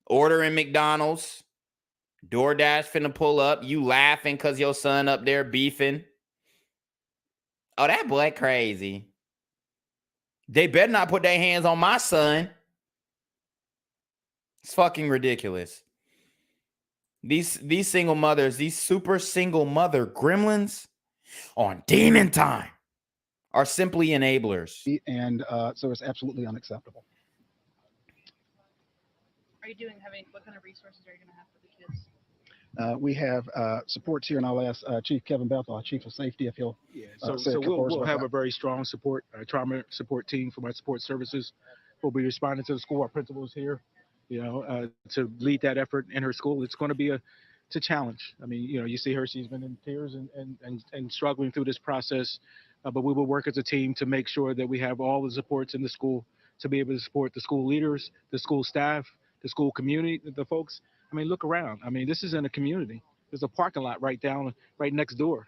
ordering McDonald's, DoorDash finna pull up, you laughing because your son up there beefing. Oh, that boy crazy. They better not put their hands on my son. It's fucking ridiculous. These single mothers, these super single mother gremlins on demon time are simply enablers. And so it's absolutely unacceptable. are you doing? What kind of resources are you going to have for the kids? We have supports here, and I'll ask Chief Kevin Bethel, our Chief of Safety, if he'll say a So couple words we'll about have that. a very strong trauma support team from our support services. We'll be responding to the school. Our principal is here, to lead that effort in her school. It's going to be it's a challenge. I mean, you see her; she's been in tears and struggling through this process. But we will work as a team to make sure that we have all the supports in the school to be able to support the school leaders, the school staff, the school community, the folks. I mean, look around. I mean, this is in a community. There's a parking lot right next door.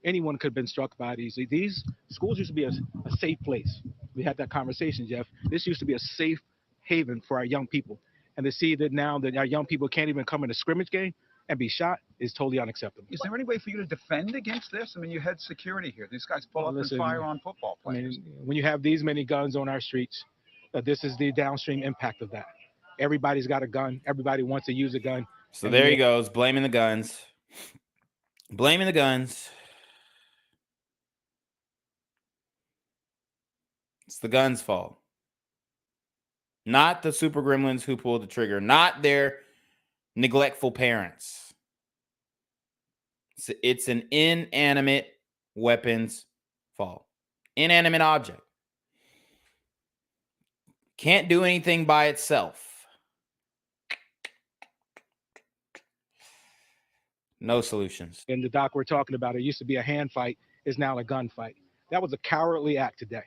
Anyone could have been struck by these. These schools used to be a safe place. We had that conversation, Jeff. This used to be a safe haven for our young people. And to see that now that our young people can't even come in a scrimmage game and be shot is totally unacceptable. Is there any way for you to defend against this? I mean, you had security here. These guys pull up and fire on football players. I mean, when you have these many guns on our streets, this is the downstream impact of that. Everybody's got a gun. Everybody wants to use a gun. So there he goes, blaming the guns. Blaming the guns. It's the guns' fault. Not the super gremlins who pulled the trigger. Not their neglectful parents. It's an inanimate weapon's fault. Inanimate object. Can't do anything by itself. No solutions. In the doc we're talking about, it used to be a hand fight, is now a gunfight. That was a cowardly act today,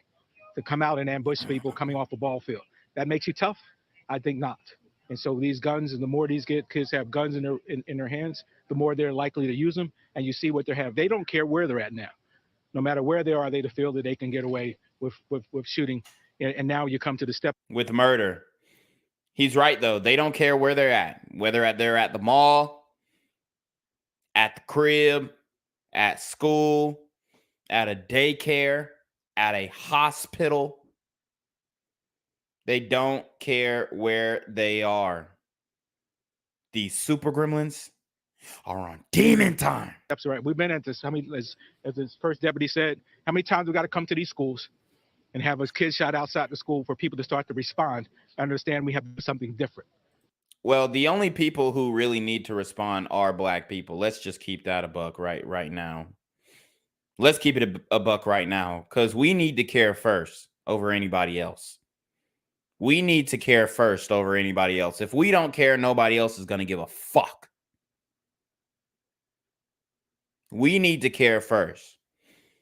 to come out and ambush people coming off a ball field. That makes you tough? I think not. And so these guns, and the more these kids have guns in their hands, the more they're likely to use them. And you see what they have. They don't care where they're at now. No matter where they are, they feel that they can get away with shooting. And now you come to the step with murder. He's right, though. They don't care where they're at. Whether they're at the mall, at the crib, at school, at a daycare, at a hospital. They don't care where they are. These super gremlins are on demon time. That's right. We've been at this. How many, as this first deputy said, how many times we got to come to these schools and have us kids shot outside the school for people to start to respond and understand we have to do something different. Well, the only people who really need to respond are black people. Let's just keep that a buck right now. Let's keep it a buck right now, because we need to care first over anybody else. We need to care first over anybody else. If we don't care, nobody else is going to give a fuck. We need to care first.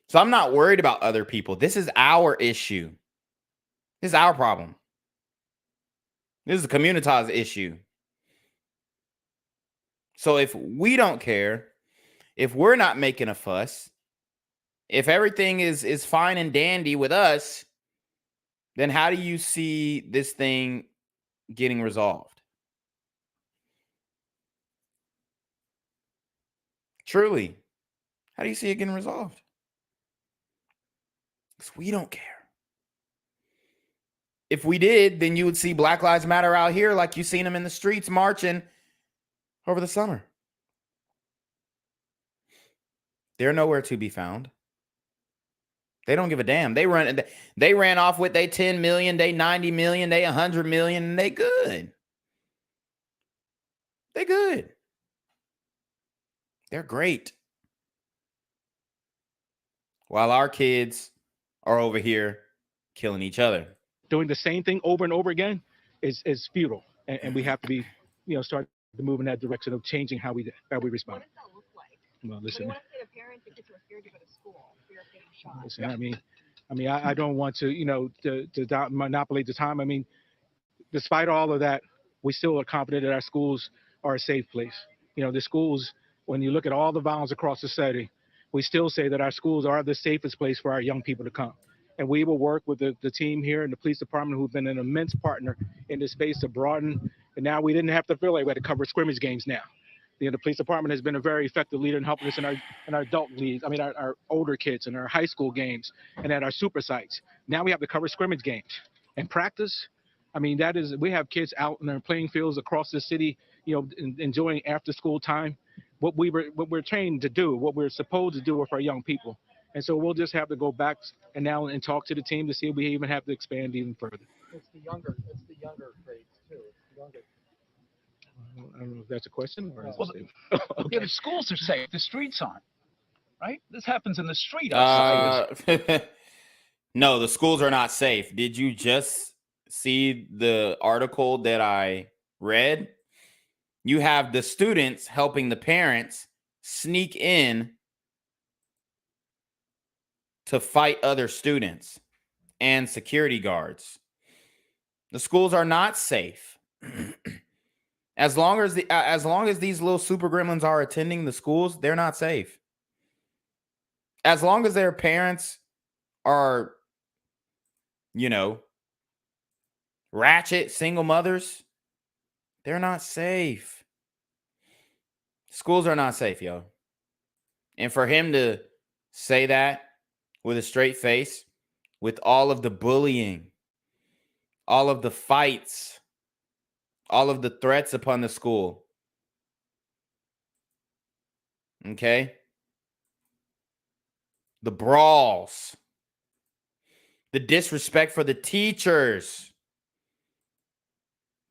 So I'm not worried about other people. This is our issue. This is our problem. This is a community's issue. So if we don't care, if we're not making a fuss, if everything is fine and dandy with us, then how do you see this thing getting resolved? Truly, how do you see it getting resolved? Because we don't care. If we did, then you would see Black Lives Matter out here like you've seen them in the streets marching over the summer. They're nowhere to be found. They don't give a damn. They ran off with they 10 million, they 90 million, they 100 million, and they good. They good. They're great. While our kids are over here killing each other. Doing the same thing over and over again is futile. And we have to be, start to move in that direction of changing how we respond. What does that look like? Well, listen. What if the parents and kids are scared to go to school? Fear of getting shot. Listen, I don't want to monopolize the time. I mean, despite all of that, we still are confident that our schools are a safe place. The schools, when you look at all the violence across the city, we still say that our schools are the safest place for our young people to come. And we will work with the team here and the police department, who've been an immense partner in this space to broaden. And now we didn't have to feel like we had to cover scrimmage games now. The police department has been a very effective leader in helping us in our adult leagues. I mean, our older kids and our high school games and at our super sites. Now we have to cover scrimmage games and practice. I mean, we have kids out in their playing fields across the city, enjoying after school time. What we're trained to do, what we're supposed to do with our young people. And so we'll just have to go back and talk to the team to see if we even have to expand even further. It's the younger grades too. It's the younger. I don't know if that's a question or is Well, it yeah, okay. the schools are safe. The streets aren't. Right? This happens in the street outside. No, the schools are not safe. Did you just see the article that I read? You have the students helping the parents sneak in to fight other students and security guards. The schools are not safe. As long as these little super gremlins are attending the schools, they're not safe. As long as their parents are, you know, ratchet single mothers, they're not safe. Schools are not safe, yo. And for him to say that with a straight face, with all of the bullying, all of the fights, all of the threats upon the school, okay? The brawls, the disrespect for the teachers,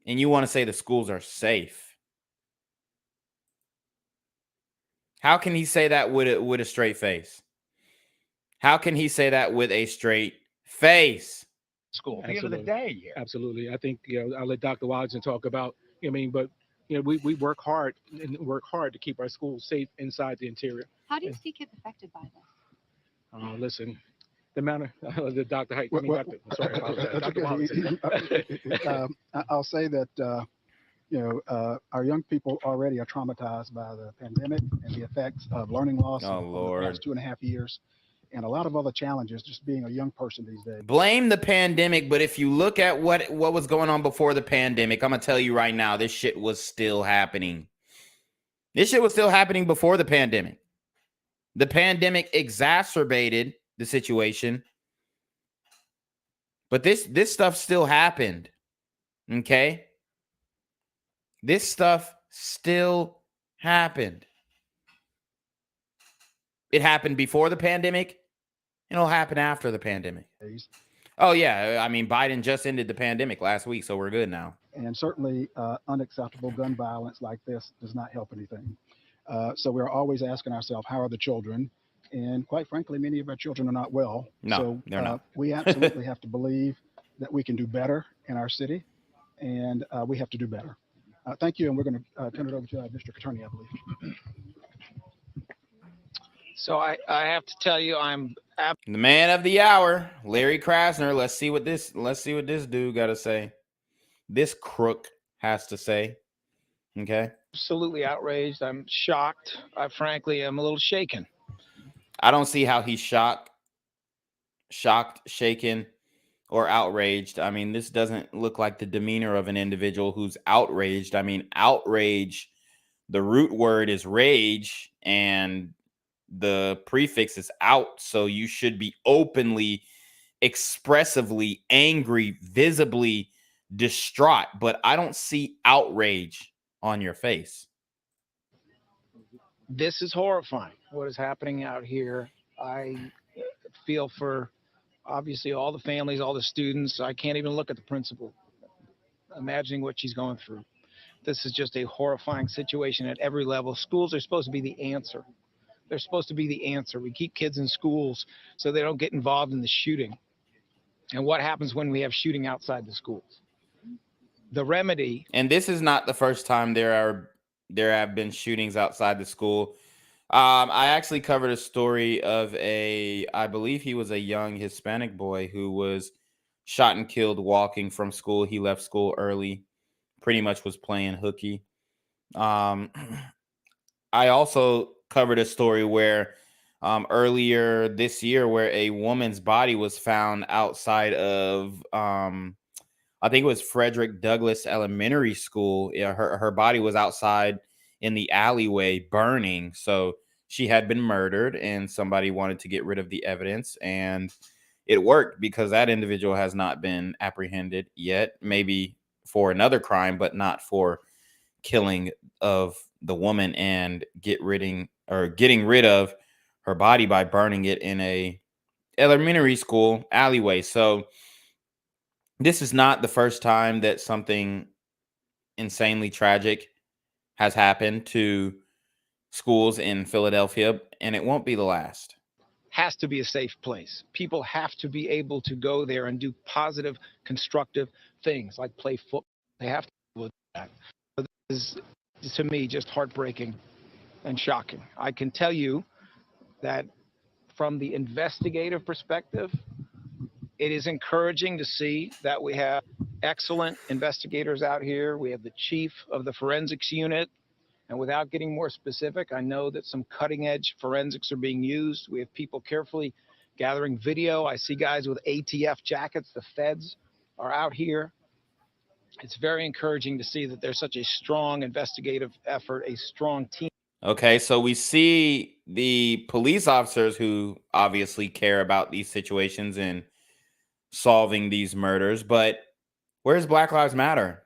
and you want to say the schools are safe. How can he say that with a straight face? How can he say that with a straight face? School. At the end of the day, yeah. Absolutely. I think, I'll let Dr. Watson talk about, but, we work hard to keep our schools safe inside the interior. How do you see kids affected by this? Listen, the amount of the Dr. Height, Dr. Sorry, Dr. Watson. I'll say that, our young people already are traumatized by the pandemic and the effects of learning loss over the past 2.5 years, and a lot of other challenges just being a young person these days. Blame the pandemic, but if you look at what was going on before the pandemic, I'm going to tell you right now, this shit was still happening. This shit was still happening before the pandemic. The pandemic exacerbated the situation, but this stuff still happened, okay? This stuff still happened. It happened before the pandemic. It'll happen after the pandemic. Oh, yeah. I mean, Biden just ended the pandemic last week, so we're good now. And certainly unacceptable gun violence like this does not help anything. So we're always asking ourselves, how are the children? And quite frankly, many of our children are not well. No, so they're not. We absolutely have to believe that we can do better in our city, and we have to do better. Thank you, and we're going to turn it over to our district attorney, I believe. So I have to tell you, I'm the man of the hour, Larry Krasner. Let's see what this dude got to say. This crook has to say. Okay. Absolutely outraged. I'm shocked. I frankly am a little shaken. I don't see how he's shocked, shaken, or outraged. I mean, this doesn't look like the demeanor of an individual who's outraged. I mean, outrage, the root word is rage, and the prefix is out. So you should be openly, expressively angry, visibly distraught. But I don't see outrage on your face. This is horrifying, what is happening out here. I feel for, obviously, all the families, all the students. I can't even look at the principal, imagining what she's going through. This is just a horrifying situation at every level. Schools are supposed to be the answer. They're supposed to be the answer. We keep kids in schools so they don't get involved in the shooting. And what happens when we have shooting outside the schools? The remedy. And this is not the first time there have been shootings outside the school. I actually covered a story of I believe he was a young Hispanic boy who was shot and killed walking from school. He left school early, pretty much was playing hooky. I also covered a story where earlier this year where a woman's body was found outside of I think it was Frederick Douglass Elementary School. Yeah, her body was outside in the alleyway burning. So she had been murdered, and somebody wanted to get rid of the evidence, and it worked because that individual has not been apprehended yet. Maybe for another crime, but not for killing of the woman and getting rid of her body by burning it in a elementary school alleyway. So this is not the first time that something insanely tragic has happened to schools in Philadelphia, and it won't be the last. Has to be a safe place. People have to be able to go there and do positive, constructive things like play football. They have to be able to do that. So this is, to me, just heartbreaking and shocking. I can tell you that from the investigative perspective, it is encouraging to see that we have excellent investigators out here. We have the chief of the forensics unit. And without getting more specific, I know that some cutting edge forensics are being used. We have people carefully gathering video. I see guys with ATF jackets. The feds are out here. It's very encouraging to see that there's such a strong investigative effort, a strong team. Okay, so we see the police officers who obviously care about these situations and solving these murders, but where's Black Lives Matter?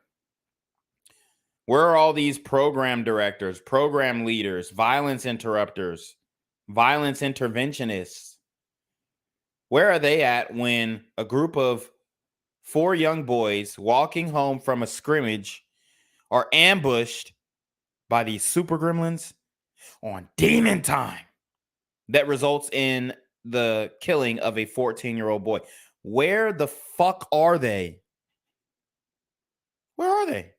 Where are all these program directors, program leaders, violence interrupters, violence interventionists? Where are they at when a group of 4 young boys walking home from a scrimmage are ambushed by these super gremlins on demon time that results in the killing of a 14-year-old boy? Where the fuck are they? Where are they?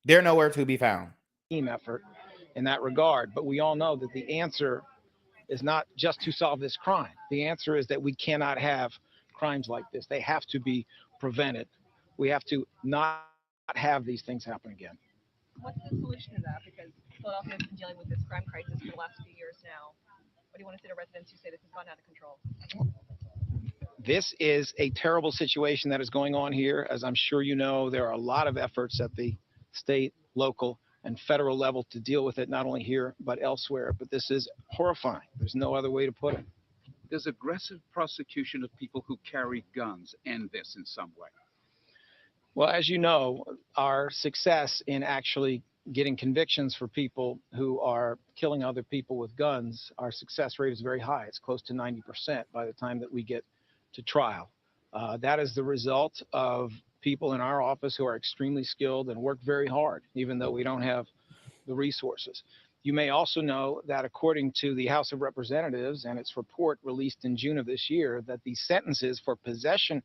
They're nowhere to be found. Team effort in that regard. But we all know that the answer is not just to solve this crime. The answer is that we cannot have crimes like this. They have to be prevented. We have to not have these things happen again. What's the solution to that? Because Philadelphia has been dealing with this crime crisis for the last few years now. What do you want to say to residents who say this has gone out of control? This is a terrible situation that is going on here. As I'm sure you know, there are a lot of efforts at the state, local, and federal level to deal with it, not only here, but elsewhere. But this is horrifying. There's no other way to put it. Does aggressive prosecution of people who carry guns end this in some way? Well, as you know, our success in actually getting convictions for people who are killing other people with guns, our success rate is very high. It's close to 90% by the time that we get to trial. That is the result of people in our office who are extremely skilled and work very hard, even though we don't have the resources. You may also know that according to the House of Representatives and its report released in June of this year, that the sentences for possession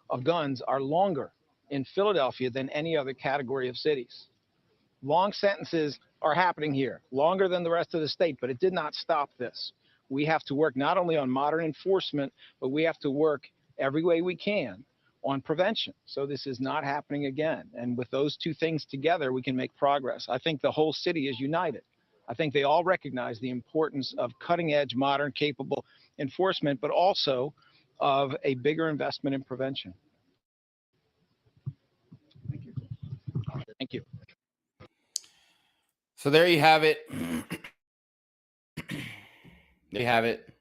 of guns are longer in Philadelphia than any other category of cities. Long sentences are happening here, longer than the rest of the state, but it did not stop this. We have to work not only on modern enforcement, but we have to work every way we can on prevention. So this is not happening again. And with those two things together, we can make progress. I think the whole city is united. I think they all recognize the importance of cutting edge, modern, capable enforcement, but also of a bigger investment in prevention. Thank you. Thank you. So there you have it. There you have it.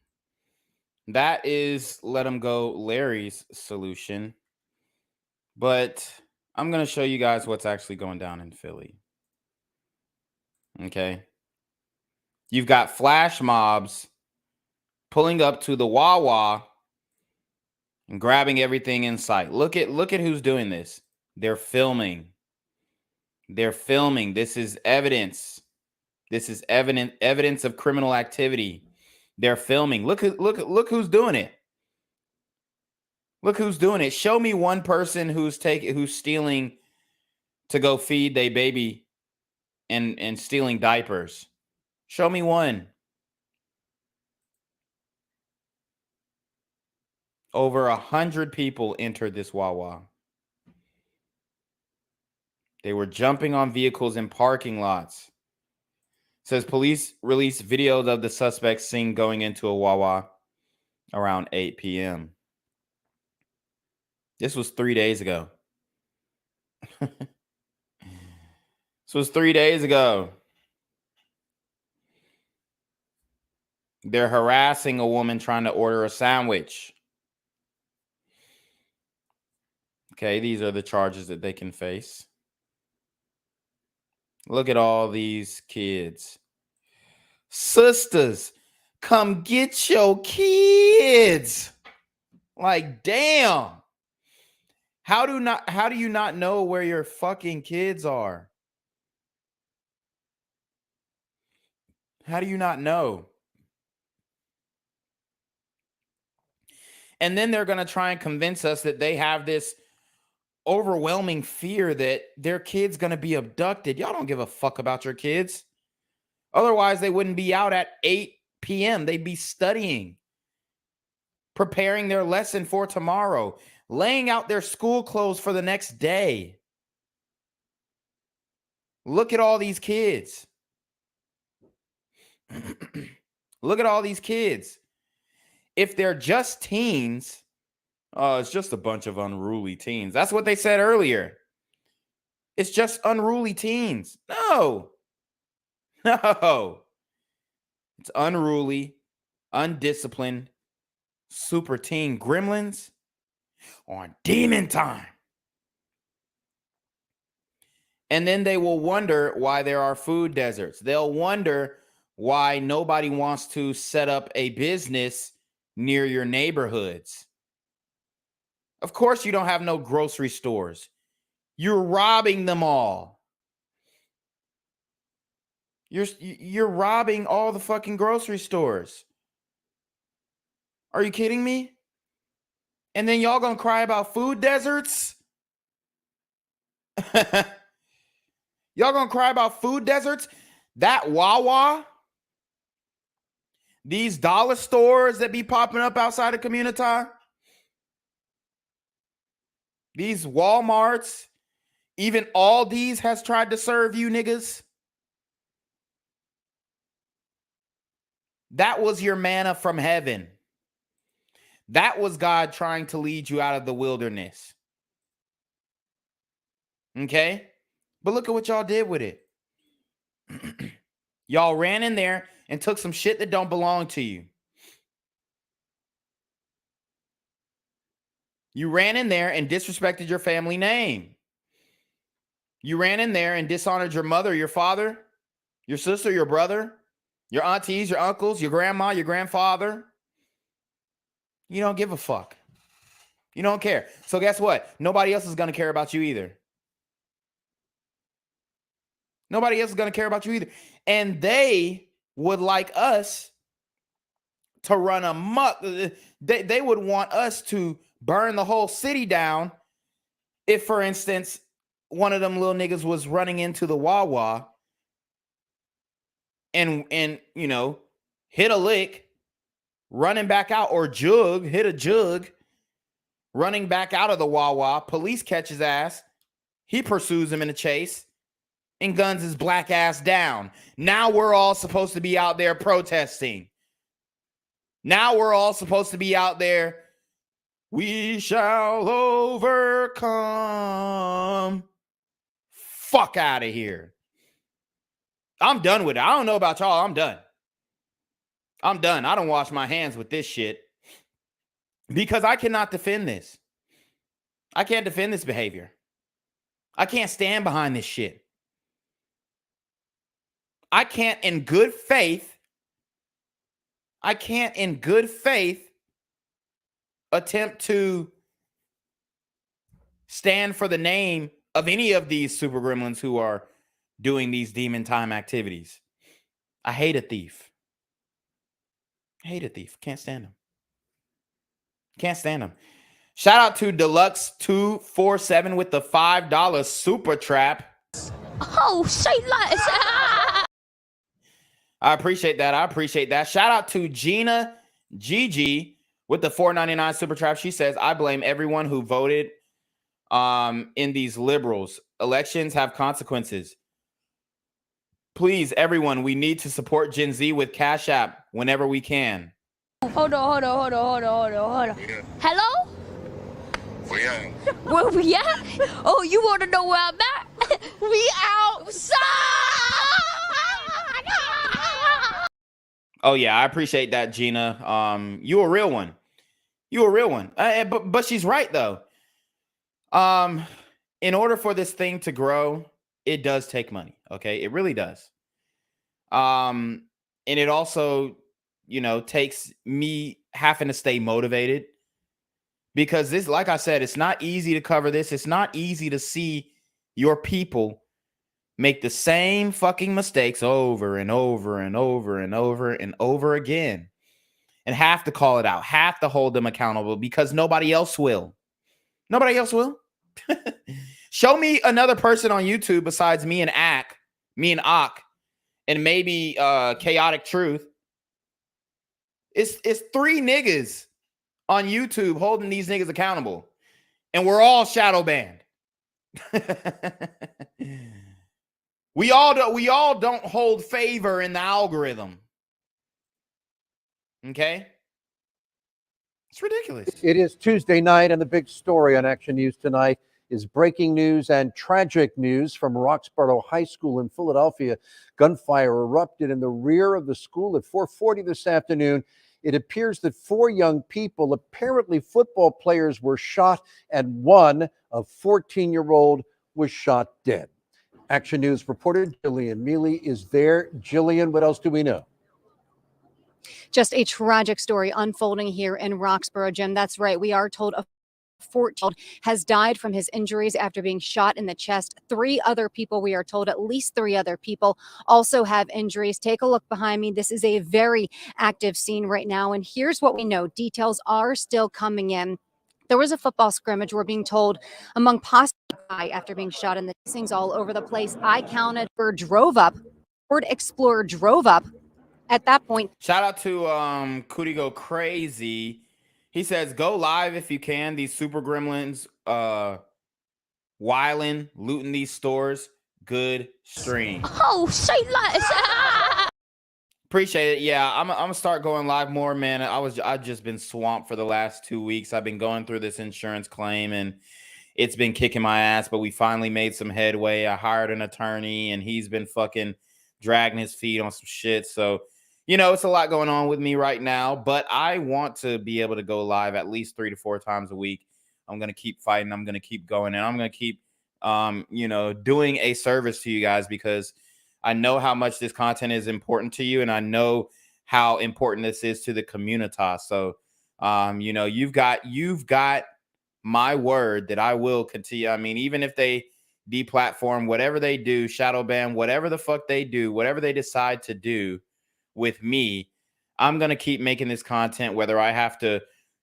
That is Let 'em Go Larry's solution. But I'm going to show you guys what's actually going down in Philly. Okay. You've got flash mobs pulling up to the Wawa and grabbing everything in sight. Look at who's doing this. They're filming. They're filming. This is evidence. This is evidence of criminal activity. They're filming. Look who's doing it. Look who's doing it. Show me one person who's stealing to go feed their baby and stealing diapers. Show me one. Over 100 people entered this Wawa. They were jumping on vehicles in parking lots. It says police released videos of the suspects seen going into a Wawa around 8 p.m. This was 3 days ago. This was 3 days ago. They're harassing a woman trying to order a sandwich. Okay, these are the charges that they can face. Look at all these kids. Sisters, come get your kids. Like, damn. How do you not know where your fucking kids are? How do you not know? And then they're going to try and convince us that they have this overwhelming fear that their kid's going to be abducted. Y'all don't give a fuck about your kids. Otherwise, they wouldn't be out at 8 p.m. They'd be studying, preparing their lesson for tomorrow, laying out their school clothes for the next day. Look at all these kids. Look at all these kids. If they're just teens, it's just a bunch of unruly teens. That's what they said earlier. It's just unruly teens. No. It's unruly, undisciplined, super teen gremlins on demon time. And then they will wonder why there are food deserts. They'll wonder why nobody wants to set up a business near your neighborhoods. Of course, you don't have no grocery stores. You're robbing them all. You're robbing all the fucking grocery stores. Are you kidding me? And then y'all gonna cry about food deserts? Y'all gonna cry about food deserts? That Wawa? These dollar stores that be popping up outside of community? These Walmarts? Even Aldi's has tried to serve you niggas? That was your manna from heaven. That was God trying to lead you out of the wilderness. Okay? But look at what y'all did with it. Y'all ran in there and took some shit that don't belong to you. You ran in there and disrespected your family name. You ran in there and dishonored your mother, your father, your sister, your brother, your aunties, your uncles, your grandma, your grandfather. You don't give a fuck. You don't care. So guess what? Nobody else is going to care about you either. Nobody else is going to care about you either. And they would like us to run amok. They would want us to burn the whole city down if, for instance, one of them little niggas was running into the Wawa and you know, hit a lick, running back out, or hit a jug, running back out of the Wawa. Police catch his ass. He pursues him in a chase and guns his black ass down. Now we're all supposed to be out there protesting. Now we're all supposed to be out there. We shall overcome. Fuck out of here. I'm done with it. I don't know about y'all. I'm done. I'm done. I don't wash my hands with this shit because I cannot defend this. I can't defend this behavior. I can't stand behind this shit. I can't in good faith attempt to stand for the name of any of these super gremlins who are doing these demon time activities. I hate a thief. Can't stand them. Can't stand them. Shout out to Deluxe247 with the $5 super trap. Oh, say less. I appreciate that. Shout out to Gina Gigi with the $4.99 super trap. She says, I blame everyone who voted in these liberals. Elections have consequences. Please, everyone, we need to support Gen Z with Cash App whenever we can. Hold on. Yeah. Hello? Yeah. Where we at? Oh, you want to know where I'm at? We outside! Oh, yeah, I appreciate that, Gina. You a real one. But she's right, though. In order for this thing to grow, it does take money, okay? It really does. And it also, takes me having to stay motivated because this, like I said, it's not easy to cover this. It's not easy to see your people make the same fucking mistakes over and over and over and over and over again, and have to call it out, have to hold them accountable because nobody else will. Nobody else will. Show me another person on YouTube besides me and Ak, and maybe Chaotic Truth. It's 3 niggas on YouTube holding these niggas accountable, and we're all shadow banned. We all don't hold favor in the algorithm. Okay? It's ridiculous. It is Tuesday night, and the big story on Action News tonight is breaking news and tragic news from Roxborough High School in Philadelphia. Gunfire erupted in the rear of the school at 4:40 this afternoon. It appears that 4 young people, apparently football players, were shot, and one, a 14-year-old, was shot dead. Action News reporter Jillian Mealy is there. Jillian, what else do we know? Just a tragic story unfolding here in Roxborough, Jim. That's right. We are told a 14-year-old has died from his injuries after being shot in the chest. 3 other people, we are told, at least 3 other people also have injuries. Take a look behind me. This is a very active scene right now. And here's what we know. Details are still coming in. There was a football scrimmage, we're being told, among passers-by after being shot in the things all over the place. I counted for Ford Explorer drove up. At that point, shout out to Cootie Go Crazy. He says, go live if you can. These super gremlins wilding, looting these stores. Good stream. Oh, say less. Appreciate it. Yeah, I'm gonna start going live more, man. I've just been swamped for the last 2 weeks. I've been going through this insurance claim, and it's been kicking my ass, but we finally made some headway. I hired an attorney, and he's been fucking dragging his feet on some shit. So, you know, it's a lot going on with me right now, but I want to be able to go live at least 3 to 4 times a week. I'm going to keep fighting. I'm going to keep going, and I'm going to keep, you know, doing a service to you guys, because I know how much this content is important to you, and I know how important this is to the community. So, you know, you've got my word that I will continue. I mean, even if they deplatform, whatever they do, shadow ban, whatever the fuck they do, whatever they decide to do with me, I'm going to keep making this content, whether I have to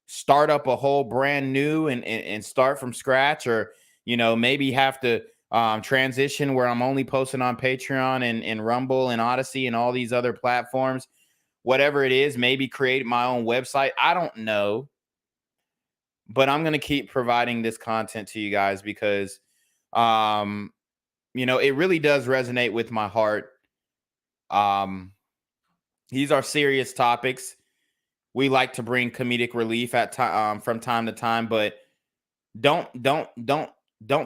start up a whole brand new and start from scratch, or, you know, maybe have to transition where I'm only posting on Patreon and Rumble and Odyssey and all these other platforms, whatever it is, maybe create my own website. I don't know, but I'm going to keep providing this content to you guys because, you know, it really does resonate with my heart. These are serious topics. We like to bring comedic relief at from time to time, but don't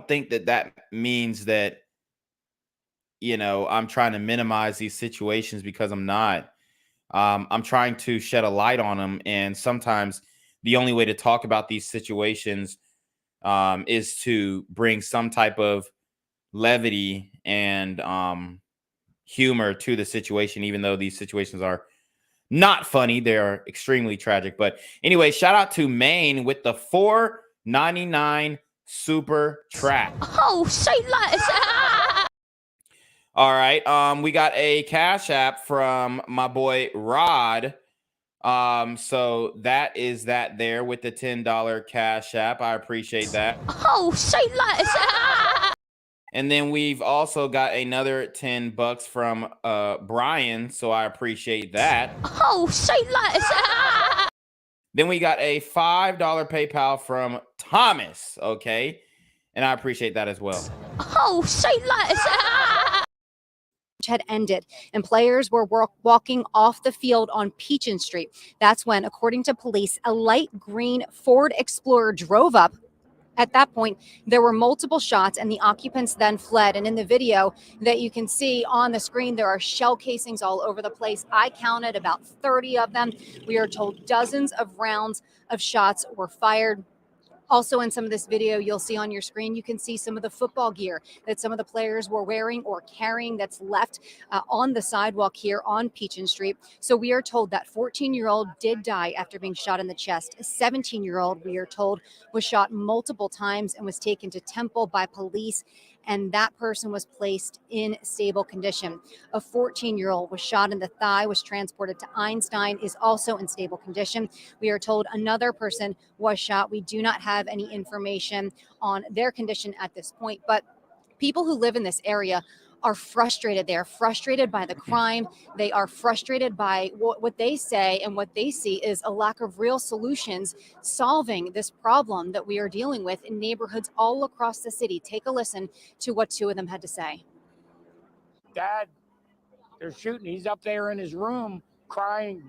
think that means that, you know, I'm trying to minimize these situations, because I'm not. I'm trying to shed a light on them, and sometimes the only way to talk about these situations is to bring some type of levity and humor to the situation, even though these situations are not funny. They are extremely tragic. But anyway, shout out to Maine with the $4.99 super track. Oh, say less. All right. We got a Cash App from my boy Rod. So that is that there with the $10 Cash App. I appreciate that. Oh, say less. And then we've also got another $10 from Brian, so I appreciate that. Oh, say less. Then we got a $5 PayPal from Thomas, okay? And I appreciate that as well. Oh, say less. Had ended and players were walking off the field on Peachin Street. That's when, according to police, a light green Ford Explorer drove up. At that point, there were multiple shots, and the occupants then fled. And in the video that you can see on the screen, there are shell casings all over the place. I counted about 30 of them. We are told dozens of rounds of shots were fired. Also, in some of this video you'll see on your screen, you can see some of the football gear that some of the players were wearing or carrying that's left on the sidewalk here on Peachin Street. So we are told that 14-year-old did die after being shot in the chest. A 17-year-old, we are told, was shot multiple times and was taken to Temple by police, and that person was placed in stable condition. A 14-year-old was shot in the thigh, was transported to Einstein, is also in stable condition. We are told another person was shot. We do not have any information on their condition at this point, but people who live in this area are frustrated. They are frustrated by the crime. They are frustrated by what they say, and what they see is a lack of real solutions solving this problem that we are dealing with in neighborhoods all across the city. Take a listen to what two of them had to say. Dad, they're shooting. He's up there in his room crying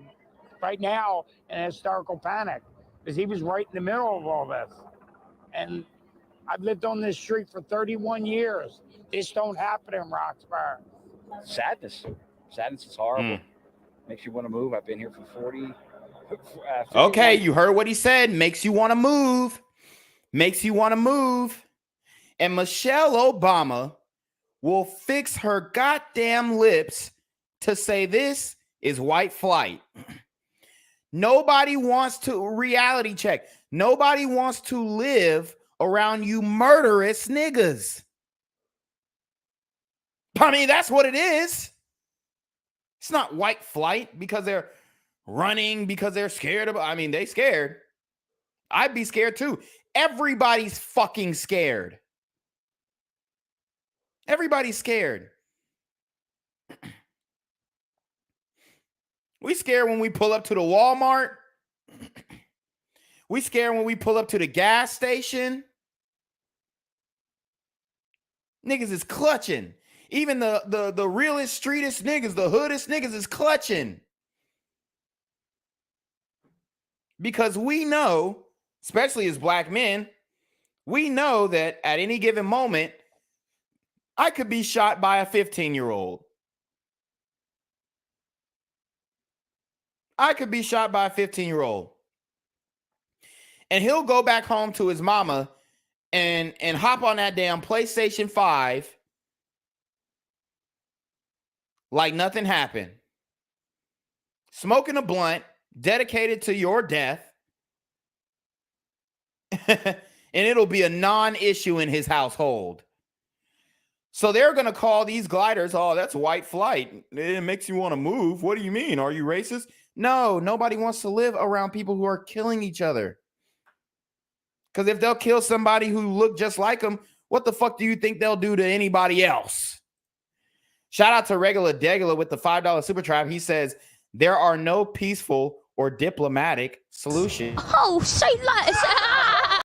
right now in hysterical panic because he was right in the middle of all this. And I've lived on this street for 31 years. This don't happen in Roxborough. Sadness. Sadness is horrible. Makes you want to move. I've been here for 40. Okay, you heard what he said. Makes you want to move. Makes you want to move. And Michelle Obama will fix her goddamn lips to say this is white flight. Nobody wants to reality check. Nobody wants to live around you murderous niggas. I mean, that's what it is. It's not white flight because they're running, because they're scared. I mean, they scared. I'd be scared too. Everybody's fucking scared. Everybody's scared. We scared when we pull up to the Walmart. We scared when we pull up to the gas station. Niggas is clutching. Even the realest, streetest niggas, the hoodest niggas is clutching. Because we know, especially as black men, we know that at any given moment, I could be shot by a 15-year-old. I could be shot by a 15-year-old. And he'll go back home to his mama and hop on that damn PlayStation 5 like nothing happened. Smoking a blunt dedicated to your death. And it'll be a non-issue in his household. So they're going to call these gliders, oh, that's white flight. It makes you want to move. What do you mean? Are you racist? No, nobody wants to live around people who are killing each other. Because if they'll kill somebody who look just like them, what the fuck do you think they'll do to anybody else? Shout out to Regular Degula with the $5 super trap. He says, there are no peaceful or diplomatic solutions. Oh, say that.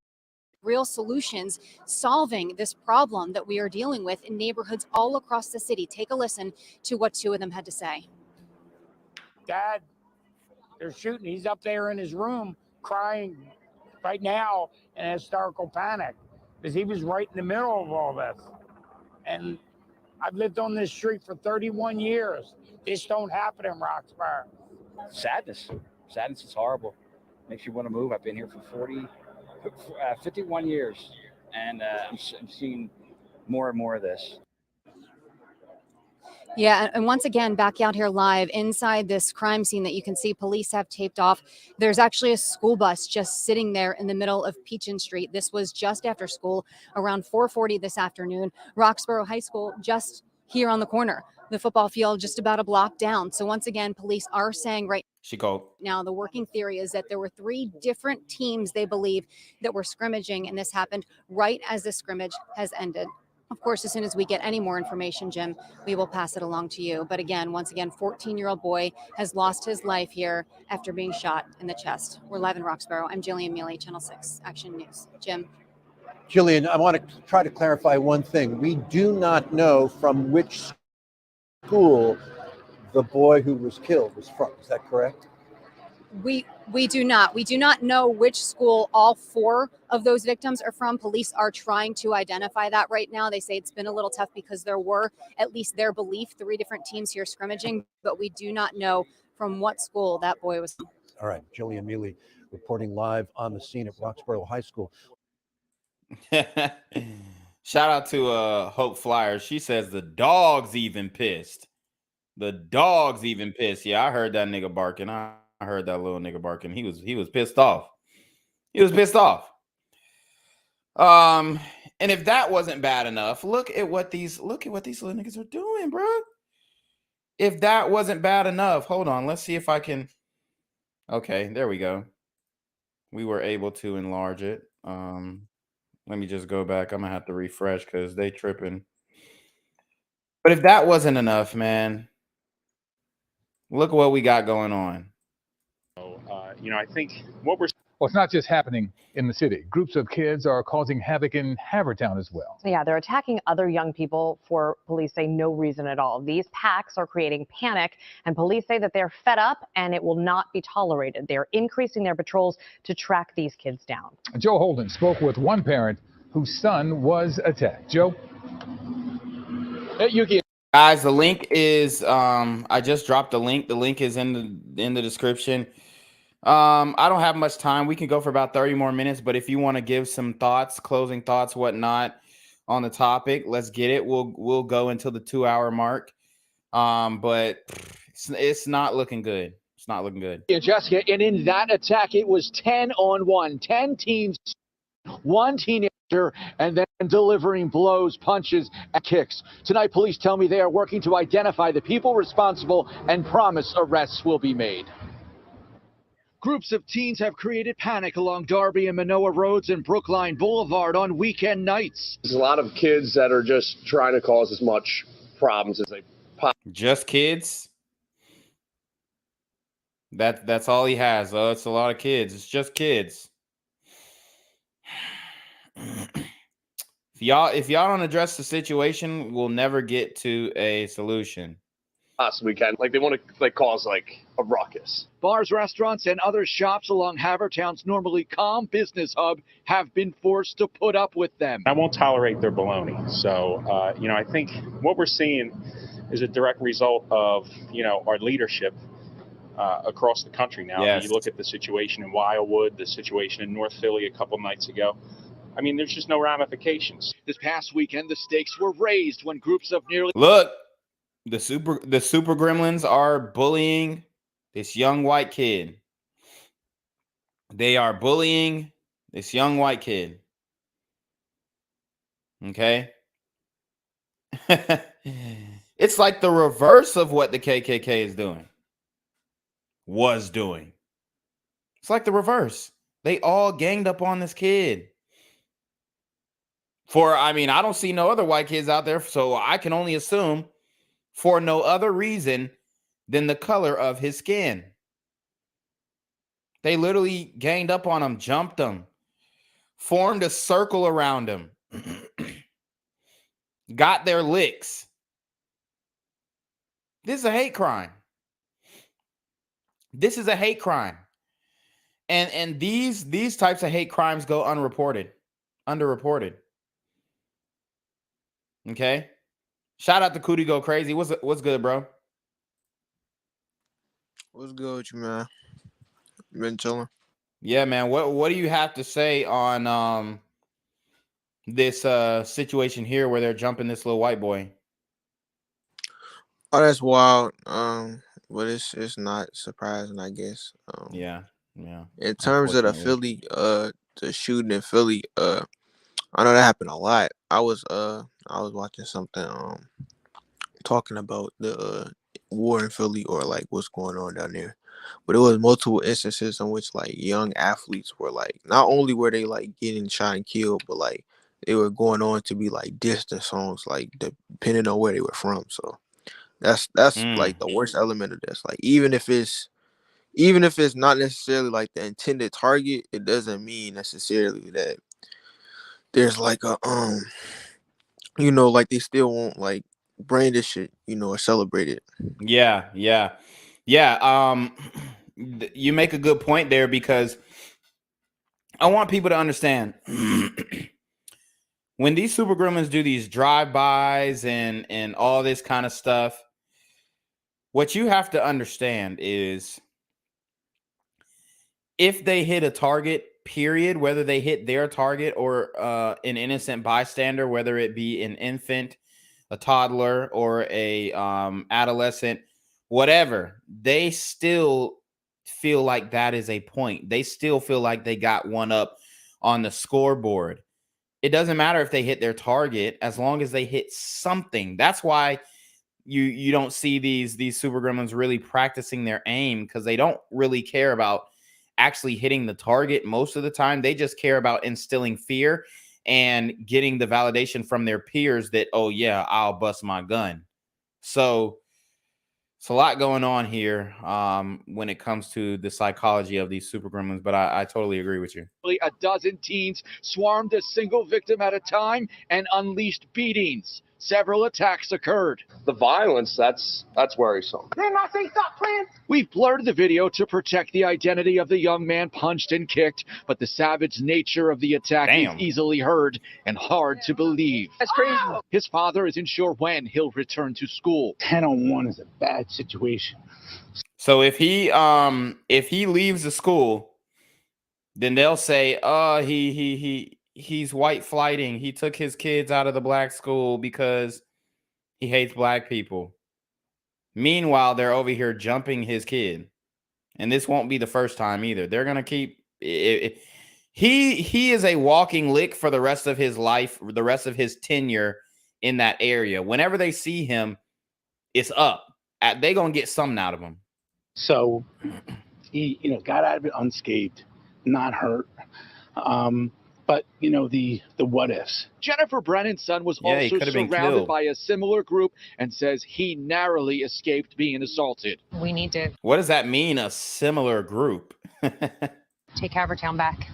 Real solutions solving this problem that we are dealing with in neighborhoods all across the city. Take a listen to what two of them had to say. Dad, they're shooting. He's up there in his room crying right now in hysterical panic because he was right in the middle of all this. And I've lived on this street for 31 years. This don't happen in Roxborough. Sadness. Sadness is horrible. Makes you want to move. I've been here for 51 years, and I'm seeing more and more of this. Yeah, and once again, back out here live inside this crime scene that you can see police have taped off. There's actually a school bus just sitting there in the middle of Peachin Street. This was just after school, around 4:40 this afternoon. Roxborough High School just here on the corner. The football field just about a block down. So once again, police are saying now the working theory is that there were 3 different teams they believe that were scrimmaging, and this happened right as the scrimmage has ended. Of course, as soon as we get any more information, Jim, we will pass it along to you. But again, once again, 14-year-old boy has lost his life here after being shot in the chest. We're live in Roxborough. I'm Jillian Mealy, Channel 6 Action News. Jim. Jillian, I want to try to clarify one thing. We do not know from which school the boy who was killed was from. Is that correct? We do not. We do not know which school all 4 of those victims are from. Police are trying to identify that right now. They say it's been a little tough because there were, at least their belief, 3 different teams here scrimmaging, but we do not know from what school that boy was from. All right, Jillian Mealy reporting live on the scene at Roxborough High School. Shout out to Hope Flyers. She says the dog's even pissed. The dog's even pissed. Yeah, I heard that nigga barking. I heard that little nigga barking. He was pissed off. He was pissed off. And if that wasn't bad enough, look at what these little niggas are doing, bro. If that wasn't bad enough, hold on. Let's see if I can. Okay, there we go. We were able to enlarge it. Let me just go back. I'm gonna have to refresh because they tripping. But if that wasn't enough, man, look what we got going on. I think what we're... Well, it's not just happening in the city. Groups of kids are causing havoc in Havertown as well. Yeah, they're attacking other young people for, police say, no reason at all. These packs are creating panic, and police say that they're fed up and it will not be tolerated. They're increasing their patrols to track these kids down. Joe Holden spoke with one parent whose son was attacked. Joe? Guys, the link is I just dropped the link. The link is in the description. I don't have much time. We can go for about 30 more minutes, but if you want to give some thoughts, closing thoughts, whatnot on the topic, let's get it. We'll go until the 2-hour mark. But it's not looking good. It's not looking good. Yeah, Jessica, and in that attack, it was 10-on-1, 10 teams, one teenager, and then delivering blows, punches, and kicks. Tonight, police tell me they are working to identify the people responsible and promise arrests will be made. Groups of teens have created panic along Darby and Manoa Roads and Brookline Boulevard on weekend nights. There's a lot of kids that are just trying to cause as much problems as they possibly. Just kids? That's all he has. Oh, it's a lot of kids. It's just kids. If y'all don't address the situation, we'll never get to a solution. Possibly can. Like, they want to cause a ruckus. Bars, restaurants, and other shops along Havertown's normally calm business hub have been forced to put up with them. I won't tolerate their baloney. So, I think what we're seeing is a direct result of, our leadership across the country now. Yes. You look at the situation in Wildwood, the situation in North Philly a couple nights ago. I mean, there's just no ramifications. This past weekend, the stakes were raised when groups of nearly... Look, the super gremlins are bullying this young white kid. They are bullying this young white kid. Okay? It's like the reverse of what the KKK is doing. Was doing. It's like the reverse. They all ganged up on this kid. I don't see no other white kids out there, so I can only assume for no other reason than the color of his skin. They literally ganged up on him, jumped him, formed a circle around him, got their licks. This is a hate crime. This is a hate crime. And these types of hate crimes go underreported. Okay? Shout out to Cootie Go Crazy. What's good, bro? What's good with you, man? Been chilling. Yeah, man. What do you have to say on this situation here where they're jumping this little white boy? Oh, that's wild. But it's not surprising, I guess. Yeah. In terms of the Philly, the shooting in Philly, I know that happened a lot. I was watching something talking about the war in Philly or what's going on down there. But it was multiple instances in which young athletes were not only were they getting shot and killed, but they were going on to be distant songs, depending on where they were from. So that's the worst element of this. Even if it's not necessarily the intended target, it doesn't mean necessarily that there's a they still won't brandish it, or celebrate it. Yeah. You make a good point there because I want people to understand when these super gremlins do these drive-bys and all this kind of stuff, what you have to understand is if they hit a target, period, whether they hit their target or an innocent bystander, whether it be an infant, a toddler, or a adolescent, whatever, they still feel like that is a point. They still feel like they got one up on the scoreboard. It doesn't matter if they hit their target as long as they hit something. That's why you don't see these super gremlins really practicing their aim, because they don't really care about actually hitting the target most of the time. They just care about instilling fear and getting the validation from their peers that, oh yeah, I'll bust my gun. So it's a lot going on here when it comes to the psychology of these super gremlins, but I totally agree with you. A dozen teens swarmed a single victim at a time and unleashed beatings. Several attacks occurred. The violence, that's worrisome. Then I say stop playing. We've blurred the video to protect the identity of the young man punched and kicked, but the savage nature of the attack is easily heard and hard to believe. That's crazy. His father isn't sure when he'll return to school. 10-on-1 is a bad situation. So if he leaves the school, then they'll say, oh, he's white flighting. He took his kids out of the black school because he hates black people. Meanwhile, they're over here jumping his kid. And this won't be the first time either. They're going to keep it. He is a walking lick for the rest of his life, the rest of his tenure in that area. Whenever they see him, it's up. They're going to get something out of him. So he, got out of it unscathed, not hurt. But, the what ifs. Jennifer Brennan's son was also surrounded by a similar group and says he narrowly escaped being assaulted. We need to What does that mean, a similar group? take Havertown back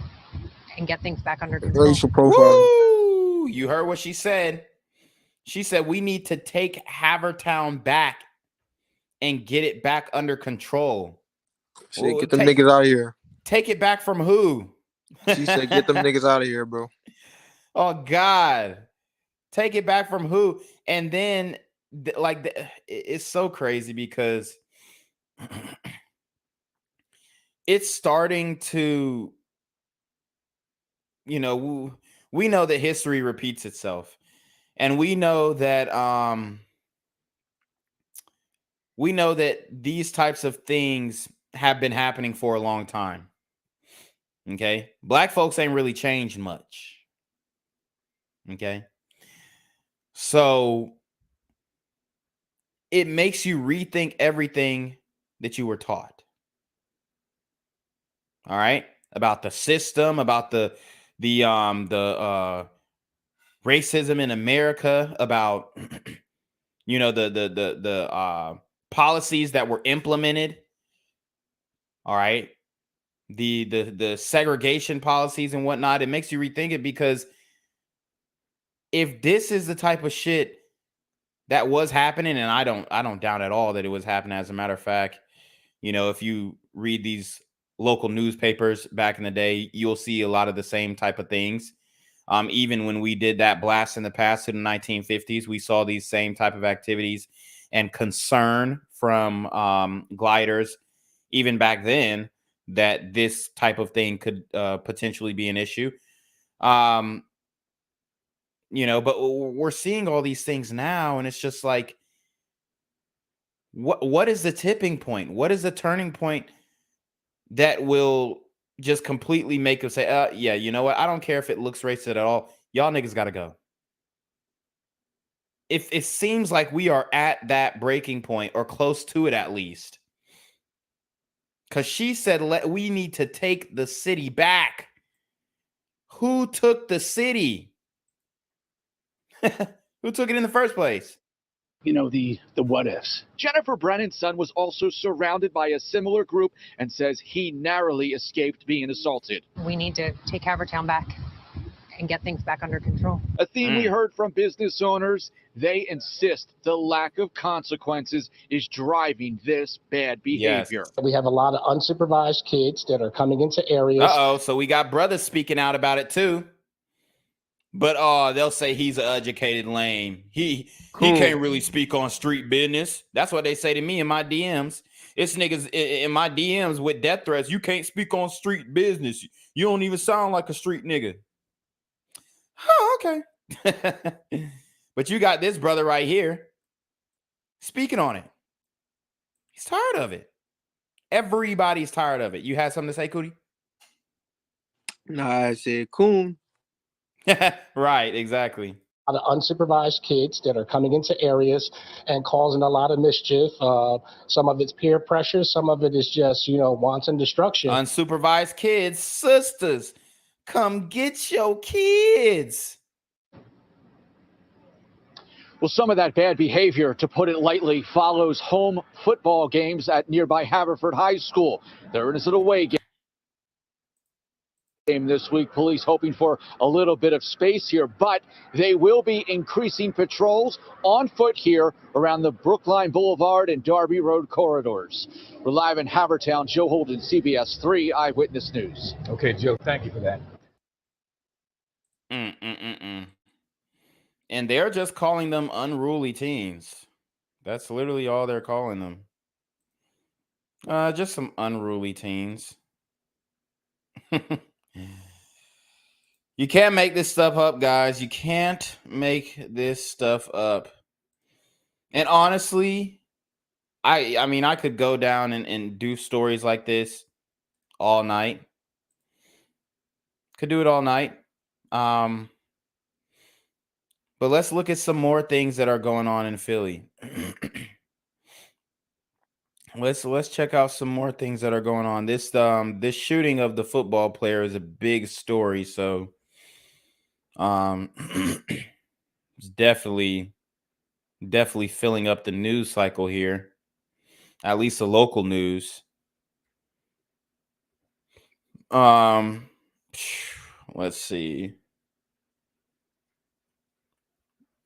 and get things back under control. Racial profile. Woo! You heard what she said. She said we need to take Havertown back and get it back under control. Shit, get them niggas out of here. Take it back from who? She said, get them niggas out of here, bro. Oh, God. Take it back from who? And then, it's so crazy because it's starting to, we know that history repeats itself. And we know that these types of things have been happening for a long time. Okay, black folks ain't really changed much. Okay, so it makes you rethink everything that you were taught. All right, about the system, about the racism in America, about the policies that were implemented. All right. The segregation policies and whatnot. It makes you rethink it, because if this is the type of shit that was happening, and I don't doubt at all that it was happening. As a matter of fact, if you read these local newspapers back in the day, you'll see a lot of the same type of things. Even when we did that blast in the past in the 1950s, we saw these same type of activities and concern from gliders even back then, that this type of thing could potentially be an issue. But we're seeing all these things now, and it's just like, what is the tipping point? What is the turning point that will just completely make us say, yeah, you know what? I don't care if it looks racist at all. Y'all niggas got to go. If it seems like we are at that breaking point, or close to it at least. Because she said, we need to take the city back. Who took the city? Who took it in the first place? The what ifs. Jennifer Brennan's son was also surrounded by a similar group and says he narrowly escaped being assaulted. We need to take Havertown back and get things back under control. A theme we heard from business owners. They insist the lack of consequences is driving this bad behavior. Yes. We have a lot of unsupervised kids that are coming into areas. So we got brothers speaking out about it too. But they'll say he's an educated lame. He can't really speak on street business. That's what they say to me in my DMs. It's niggas in my DMs with death threats. You can't speak on street business. You don't even sound like a street nigga. Oh, okay. But you got this brother right here speaking on it. He's tired of it. Everybody's tired of it. You had something to say, Cootie? Nah, I said coon. Right, exactly. A lot of unsupervised kids that are coming into areas and causing a lot of mischief. Some of it's peer pressure. Some of it is just, wanton destruction. Unsupervised kids, sisters, come get your kids. Well, some of that bad behavior, to put it lightly, follows home football games at nearby Haverford High School. There is an away game this week. Police hoping for a little bit of space here, but they will be increasing patrols on foot here around the Brookline Boulevard and Darby Road corridors. We're live in Havertown. Joe Holden, CBS 3 Eyewitness News. Okay, Joe, thank you for that. And they're just calling them unruly teens. That's literally all they're calling them. Just some unruly teens. You can't make this stuff up, guys. You can't make this stuff up. And honestly, I mean, I could go down and do stories like this all night. Could do it all night. But let's look at some more things that are going on in Philly. Let's check out some more things that are going on. This shooting of the football player is a big story, so it's definitely filling up the news cycle here, at least the local news. Let's see.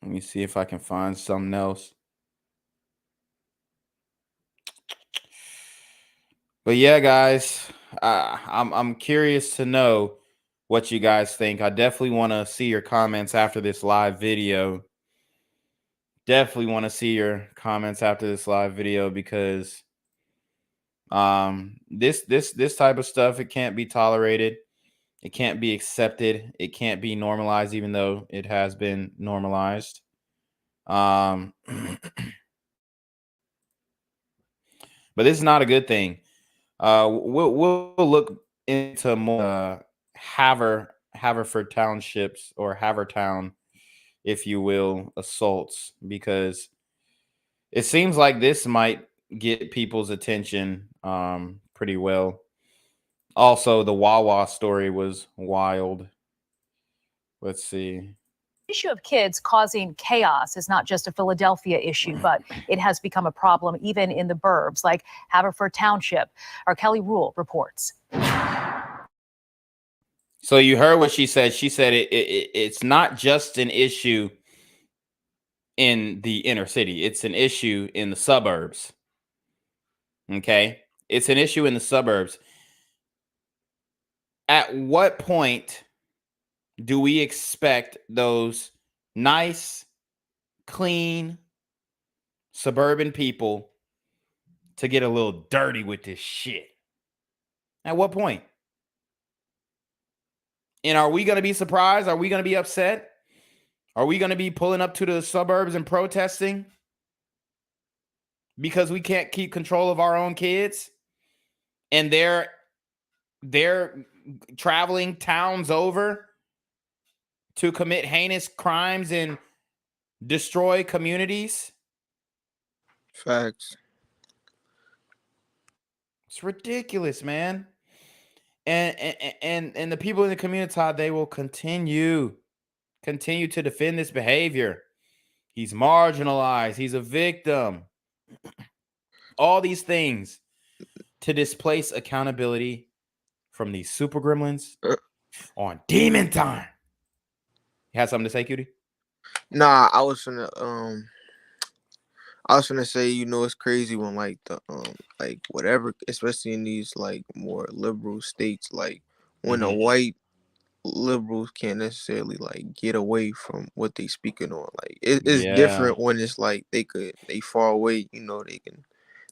Let me see if I can find something else. But yeah, guys, I'm curious to know what you guys think. I definitely want to see your comments after this live video. Definitely want to see your comments after this live video, because this type of stuff, it can't be tolerated. It can't be accepted. It can't be normalized, even though it has been normalized. But this is not a good thing. We'll look into more Haverford Townships, or Havertown, if you will, assaults, because it seems like this might get people's attention pretty well. Also, the Wawa story was wild. Let's see. The issue of kids causing chaos is not just a Philadelphia issue, but it has become a problem even in the burbs like Haverford Township. Our Kelly Rule reports. So you heard what she said. She said it's not just an issue in the inner city. It's an issue in the suburbs. Okay? It's an issue in the suburbs. At what point do we expect those nice, clean, suburban people to get a little dirty with this shit? At what point? And are we going to be surprised? Are we going to be upset? Are we going to be pulling up to the suburbs and protesting because we can't keep control of our own kids? And they're traveling towns over to commit heinous crimes and destroy communities? Facts. It's ridiculous, man. And the people in the community, they will continue to defend this behavior. He's marginalized. He's a victim. All these things to displace accountability from these super gremlins on demon time. You had something to say, Cutie? Nah, I was gonna say, it's crazy when like the like whatever, especially in these like more liberal states, like when the white liberals can't necessarily like get away from what they speaking on. Like it's different when it's like they far away,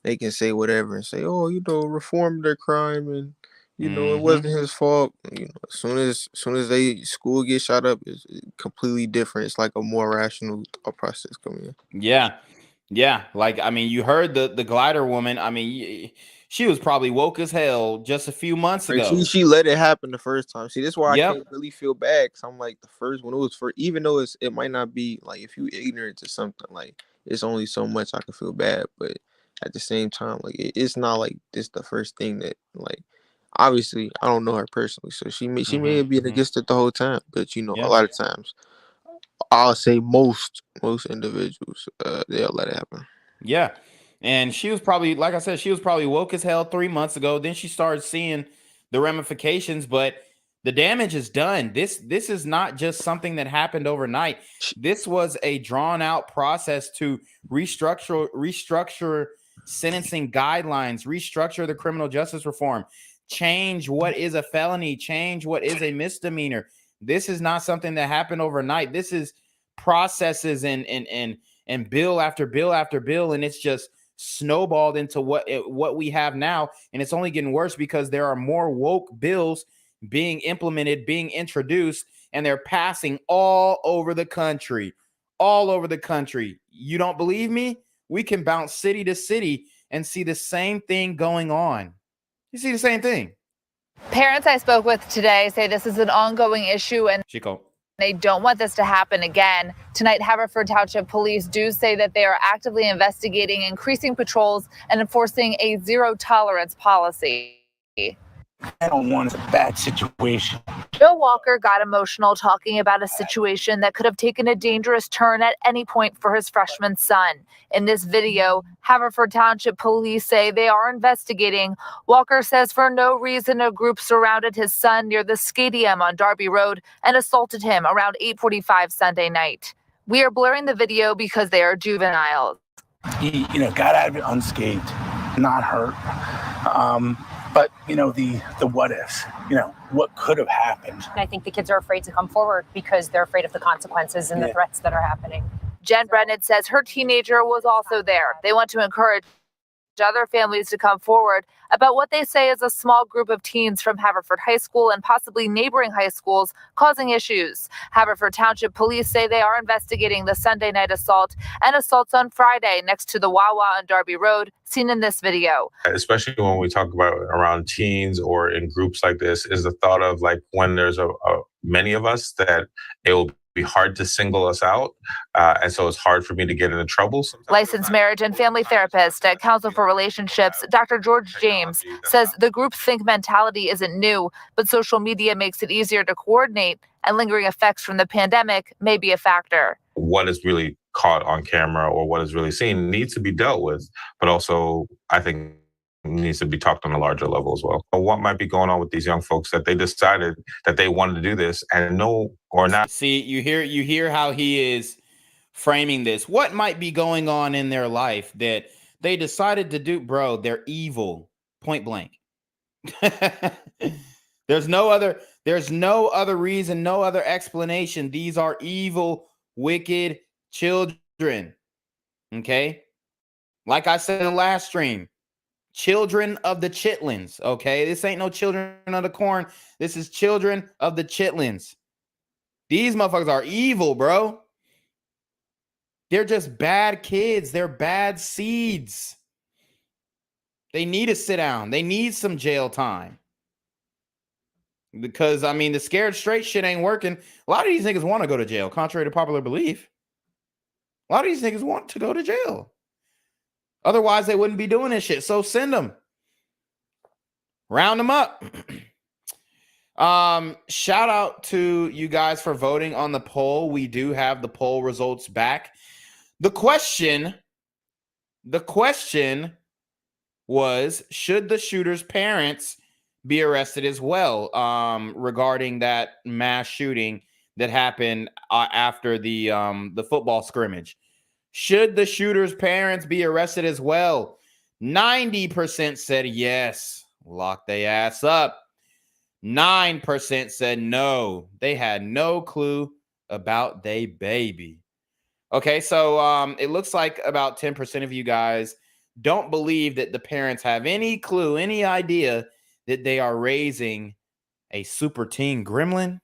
they can say whatever and say, oh, reform their crime and You know, it wasn't his fault. You know, as soon as they school gets shot up, it's completely different. It's like a more rational thought process coming in. Yeah. Like, I mean, you heard the glider woman. I mean, she was probably woke as hell just a few months Like ago. she let it happen the first time. See, that's why I Yep. can't really feel bad. Cause I'm like the first one. It was for, even though it might not be like, if you ignorant to something, like it's only so much I can feel bad. But at the same time, like it's not like this the first thing that, like, obviously I don't know her personally, so she may have been against it the whole time. But you know, a lot of times I'll say most individuals they'll let it happen. Yeah. And she was probably, like I said, she was probably woke as hell 3 months ago. Then she started seeing the ramifications, but the damage is done. This is not just something that happened overnight. This was a drawn out process to restructure sentencing guidelines, restructure the criminal justice reform, change what is a felony, change what is a misdemeanor. This is not something that happened overnight. This is processes and bill after bill after bill, and it's just snowballed into what we have now. And it's only getting worse because there are more woke bills being implemented, being introduced, and they're passing all over the country. You don't believe me? We can bounce city to city and see the same thing going on. You see the same thing. Parents I spoke with today say this is an ongoing issue and they don't want this to happen again. Tonight, Haverford Township Police do say that they are actively investigating, increasing patrols, and enforcing a zero-tolerance policy. I don't want a bad situation. Bill Walker got emotional talking about a situation that could have taken a dangerous turn at any point for his freshman son. In this video, Haverford Township Police say they are investigating. Walker says for no reason a group surrounded his son near the Stadium on Darby Road and assaulted him around 8:45 Sunday night. We are blurring the video because they are juveniles. He, got out of it unscathed, not hurt. But, the what ifs, what could have happened. I think the kids are afraid to come forward because they're afraid of the consequences and the threats that are happening. Jen Brennan says her teenager was also there. They want to encourage other families to come forward about what they say is a small group of teens from Haverford High School and possibly neighboring high schools causing issues. Haverford Township Police say they are investigating the Sunday night assault and assaults on Friday next to the Wawa on Darby Road, seen in this video. Especially when we talk about around teens or in groups like this, is the thought of like when there's many of us that it will be hard to single us out. And so it's hard for me to get into trouble. Sometimes. Licensed marriage and family therapist at Council for Relationships, Dr. George James, says the groupthink mentality isn't new, but social media makes it easier to coordinate, and lingering effects from the pandemic may be a factor. What is really caught on camera or what is really seen needs to be dealt with, but also I think needs to be talked on a larger level as well. What might be going on with these young folks that they decided that they wanted to do this and no or not? See, you hear how he is framing this. What might be going on in their life that they decided to do? Bro, they're evil. Point blank. There's no other reason, no other explanation. These are evil, wicked children. Okay? Like I said in the last stream, children of the chitlins, okay? This ain't no children of the corn. This is children of the chitlins. These motherfuckers are evil, bro. They're just bad kids. They're bad seeds. They need to sit down. They need some jail time. Because, I mean, the scared straight shit ain't working. A lot of these niggas want to go to jail, contrary to popular belief. A lot of these niggas want to go to jail. Otherwise, they wouldn't be doing this shit. So send them. Round them up. Shout out to you guys for voting on the poll. We do have the poll results back. The question was, should the shooter's parents be arrested as well, regarding that mass shooting that happened after the football scrimmage? Should the shooter's parents be arrested as well? 90% said yes. Lock their ass up. 9% said no. They had no clue about they baby. Okay, so it looks like about 10% of you guys don't believe that the parents have any clue, any idea that they are raising a super teen gremlin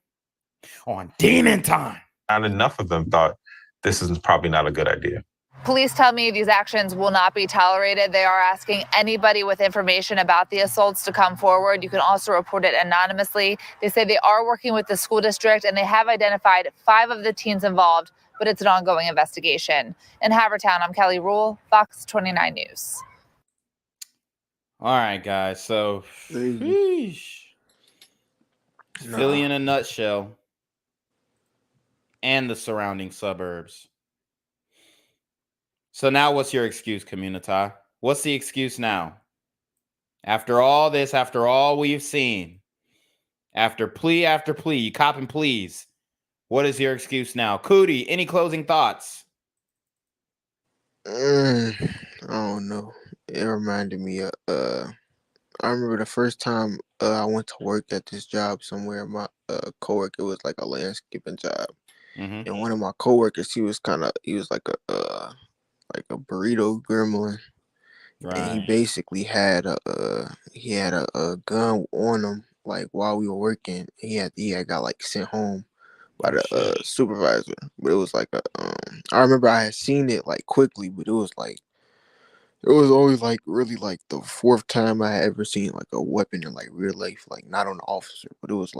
on demon time. Not enough of them thought this is probably not a good idea. Police tell me these actions will not be tolerated. They are asking anybody with information about the assaults to come forward. You can also report it anonymously. They say they are working with the school district and they have identified 5 of the teens involved, but it's an ongoing investigation. In Havertown, I'm Kelly Rule, Fox 29 News. All right, guys. So, Philly in a nutshell and the surrounding suburbs. So now what's your excuse, community? What's the excuse now? After all this, after all we've seen, after plea, you copping pleas, what is your excuse now? Cootie, any closing thoughts? I don't know. It reminded me of, I remember the first time I went to work at this job somewhere. My coworker was like a landscaping job. And one of my coworkers, he was like a burrito gremlin. Right. And he basically had a gun on him, like while we were working. He had got like sent home by the supervisor. But it was like I remember I had seen it like quickly, but it was always like really like the 4th time I had ever seen like a weapon in like real life, like not on the officer, but it was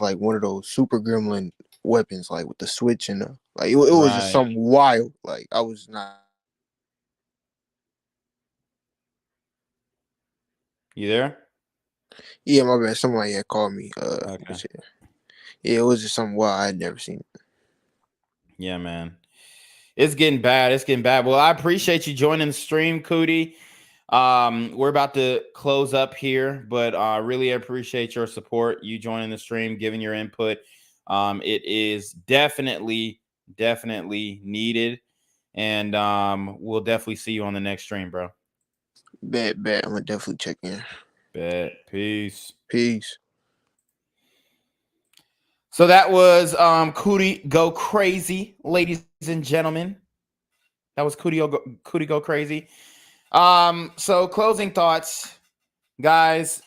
like one of those super gremlin weapons, like with the switch and the like it was just something wild. Like I was not. You there? Yeah, my bad. Somebody had called me. Okay. Yeah, it was just something wild. I had never seen it. Yeah, man. It's getting bad. It's getting bad. Well, I appreciate you joining the stream, Cootie. We're about to close up here, but I really appreciate your support. You joining the stream, giving your input. It is definitely needed. And we'll definitely see you on the next stream, bro. Bet. I'm gonna definitely check in. Bet. Peace. So that was Cootie Go Crazy, ladies and gentlemen. That was Cootie Go Crazy. So closing thoughts, guys.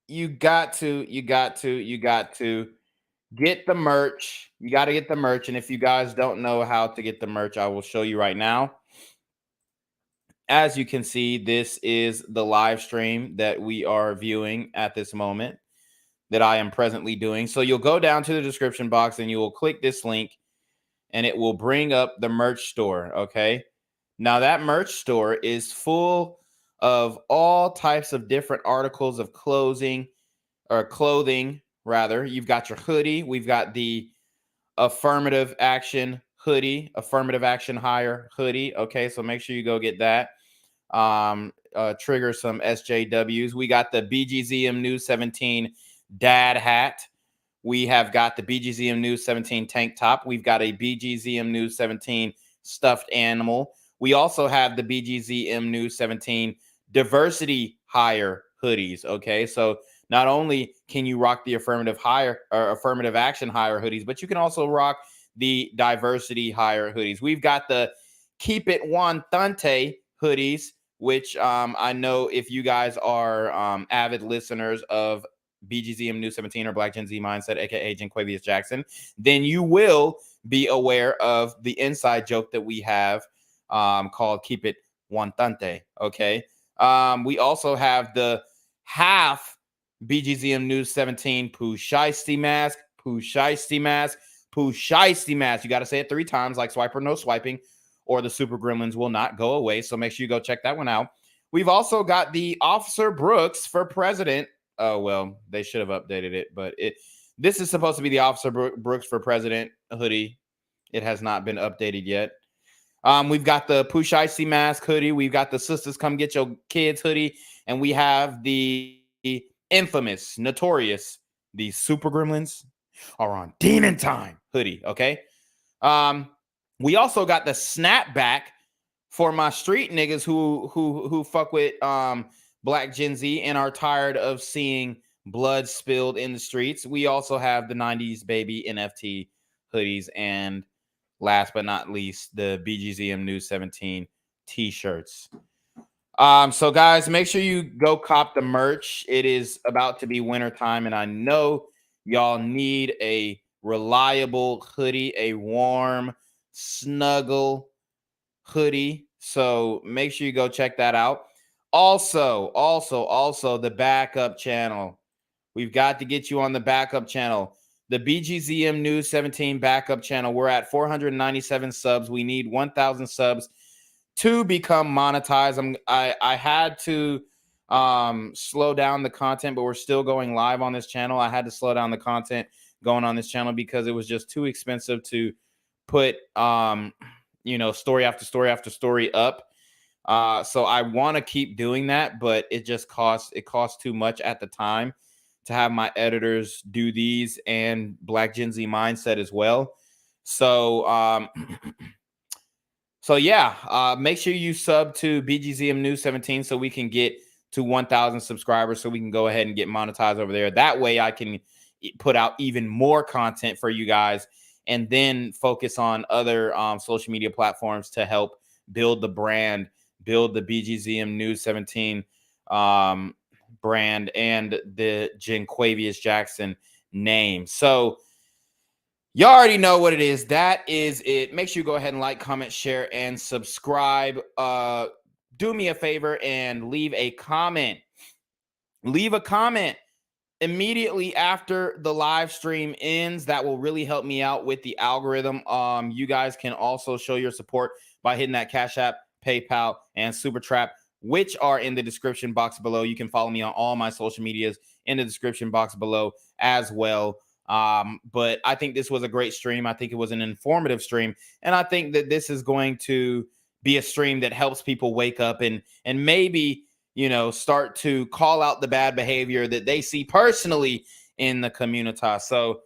You got to get the merch. You got to get the merch. And if you guys don't know how to get the merch, I will show you right now. As you can see, this is the live stream that we are viewing at this moment, that I am presently doing. So you'll go down to the description box and you will click this link and it will bring up the merch store. Okay. Now that merch store is full of all types of different articles of clothing. You've got your hoodie. We've got the affirmative action hoodie, affirmative action hire hoodie. Okay. So make sure you go get that. Trigger some SJWs. We got the BGZM News 17 dad hat. We have got the BGZM News 17 tank top. We've got a BGZM News 17 stuffed animal. We also have the BGZM News 17 diversity hire hoodies. Okay, so not only can you rock the affirmative action hire hoodies, but you can also rock the diversity hire hoodies. We've got the Keep It One Thante hoodies, which I know if you guys are avid listeners of BGZM News 17 or Black Gen Z Mindset, aka Janquavius Jackson, then you will be aware of the inside joke that we have called Keep It One Thante. Okay. We also have the half BGZM News 17 Pooh Shiesty mask. You got to say it 3 times, like swipe or no swiping, or the super gremlins will not go away. So make sure you go check that one out. We've also got the Officer Brooks for President. Oh, well, they should have updated it, but this is supposed to be the Officer Brooks for President hoodie. It has not been updated yet. We've got the Pooh Shiesty mask hoodie. We've got the Sisters Come Get Your Kids hoodie. And we have the infamous, notorious, the Super Gremlins are on demon time hoodie. Okay. We also got the snapback for my street niggas who fuck with Black Gen Z and are tired of seeing blood spilled in the streets. We also have the 90s baby NFT hoodies, and last but not least, the BGZM News 17 t-shirts. So guys, make sure you go cop the merch. It is about to be winter time, and I know y'all need a reliable hoodie, a warm, snuggle hoodie. So make sure you go check that out. Also, the backup channel. We've got to get you on the backup channel. The BGZM News 17 backup channel. We're at 497 subs. We need 1,000 subs to become monetized. I had to slow down the content, but we're still going live on this channel. I had to slow down the content going on this channel because it was just too expensive to put story after story after story up. So I want to keep doing that, but it just costs too much at the time to have my editors do these and Black Gen Z Mindset as well. So yeah, make sure you sub to BGZM News 17 so we can get to 1,000 subscribers so we can go ahead and get monetized over there. That way I can put out even more content for you guys and then focus on other social media platforms to help build the brand, build the BGZM News 17 brand and the Jenquavius Jackson name. So you already know what it is. That is it. Make sure you go ahead and like, comment, share, and subscribe. Do me a favor and leave a comment. Leave a comment immediately after the live stream ends. That will really help me out with the algorithm. You guys can also show your support by hitting that Cash App, PayPal, and Super Trap, which are in the description box below. You can follow me on all my social medias in the description box below as well. But I think this was a great stream. I think it was an informative stream. And I think that this is going to be a stream that helps people wake up and maybe, start to call out the bad behavior that they see personally in the community. So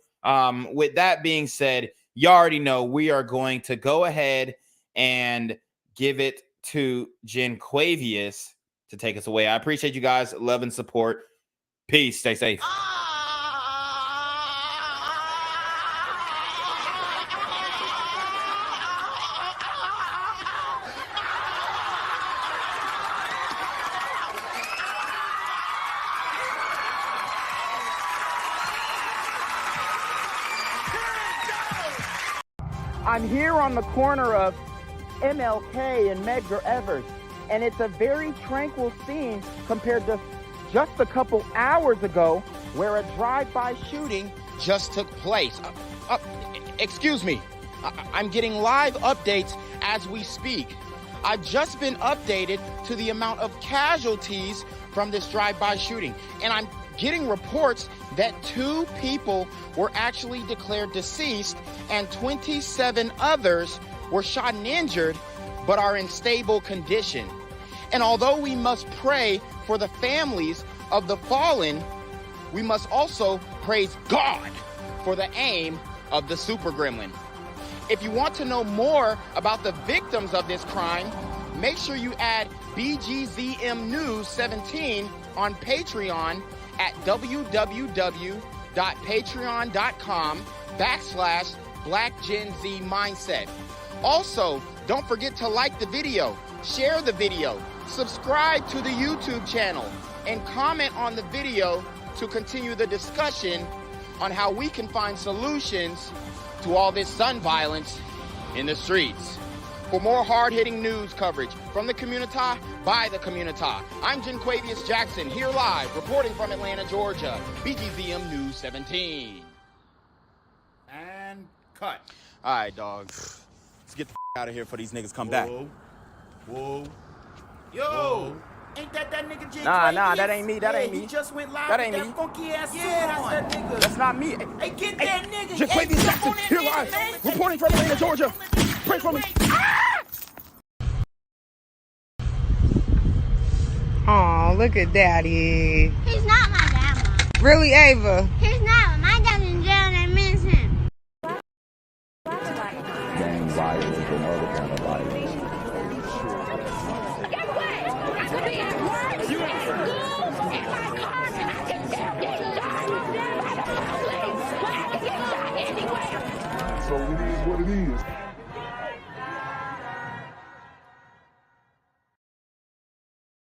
with that being said, you already know we are going to go ahead and give it to Jenquavius to take us away. I appreciate you guys. Love and support. Peace. Stay safe. I'm here on the corner of MLK and Medgar Evers, and it's a very tranquil scene compared to just a couple hours ago where a drive-by shooting just took place. Excuse me, I'm getting live updates as we speak. I've just been updated to the amount of casualties from this drive-by shooting, and I'm getting reports that 2 people were actually declared deceased and 27 others were shot and injured but are in stable condition. And although we must pray for the families of the fallen, we must also praise God for the aim of the super gremlin. If you want to know more about the victims of this crime, make sure you add BGZM News 17 on Patreon at www.patreon.com/BlackGenZMindset. Also, don't forget to like the video, share the video, subscribe to the YouTube channel, and comment on the video to continue the discussion on how we can find solutions to all this gun violence in the streets. For more hard-hitting news coverage from the community, by the community, I'm Jenquavius Jackson, here live, reporting from Atlanta, Georgia, BGZM News 17. And cut. All right, dogs. Let's get the out of here before these niggas come back. Whoa. Yo. Whoa. Ain't that nigga J? Nah, that ain't me. That ain't me. He just went live. That ain't with me. Funky ass That's that nigga. That's not me. Hey, get that nigga. Jenquavius Jackson, here live, reporting from Atlanta, Georgia. Pray for me. Oh, look at Daddy. He's not my dad, Mom. Really, Ava? He's not. My dad's in jail and I miss him. Gang violence and other kind of violence. So it is what it is.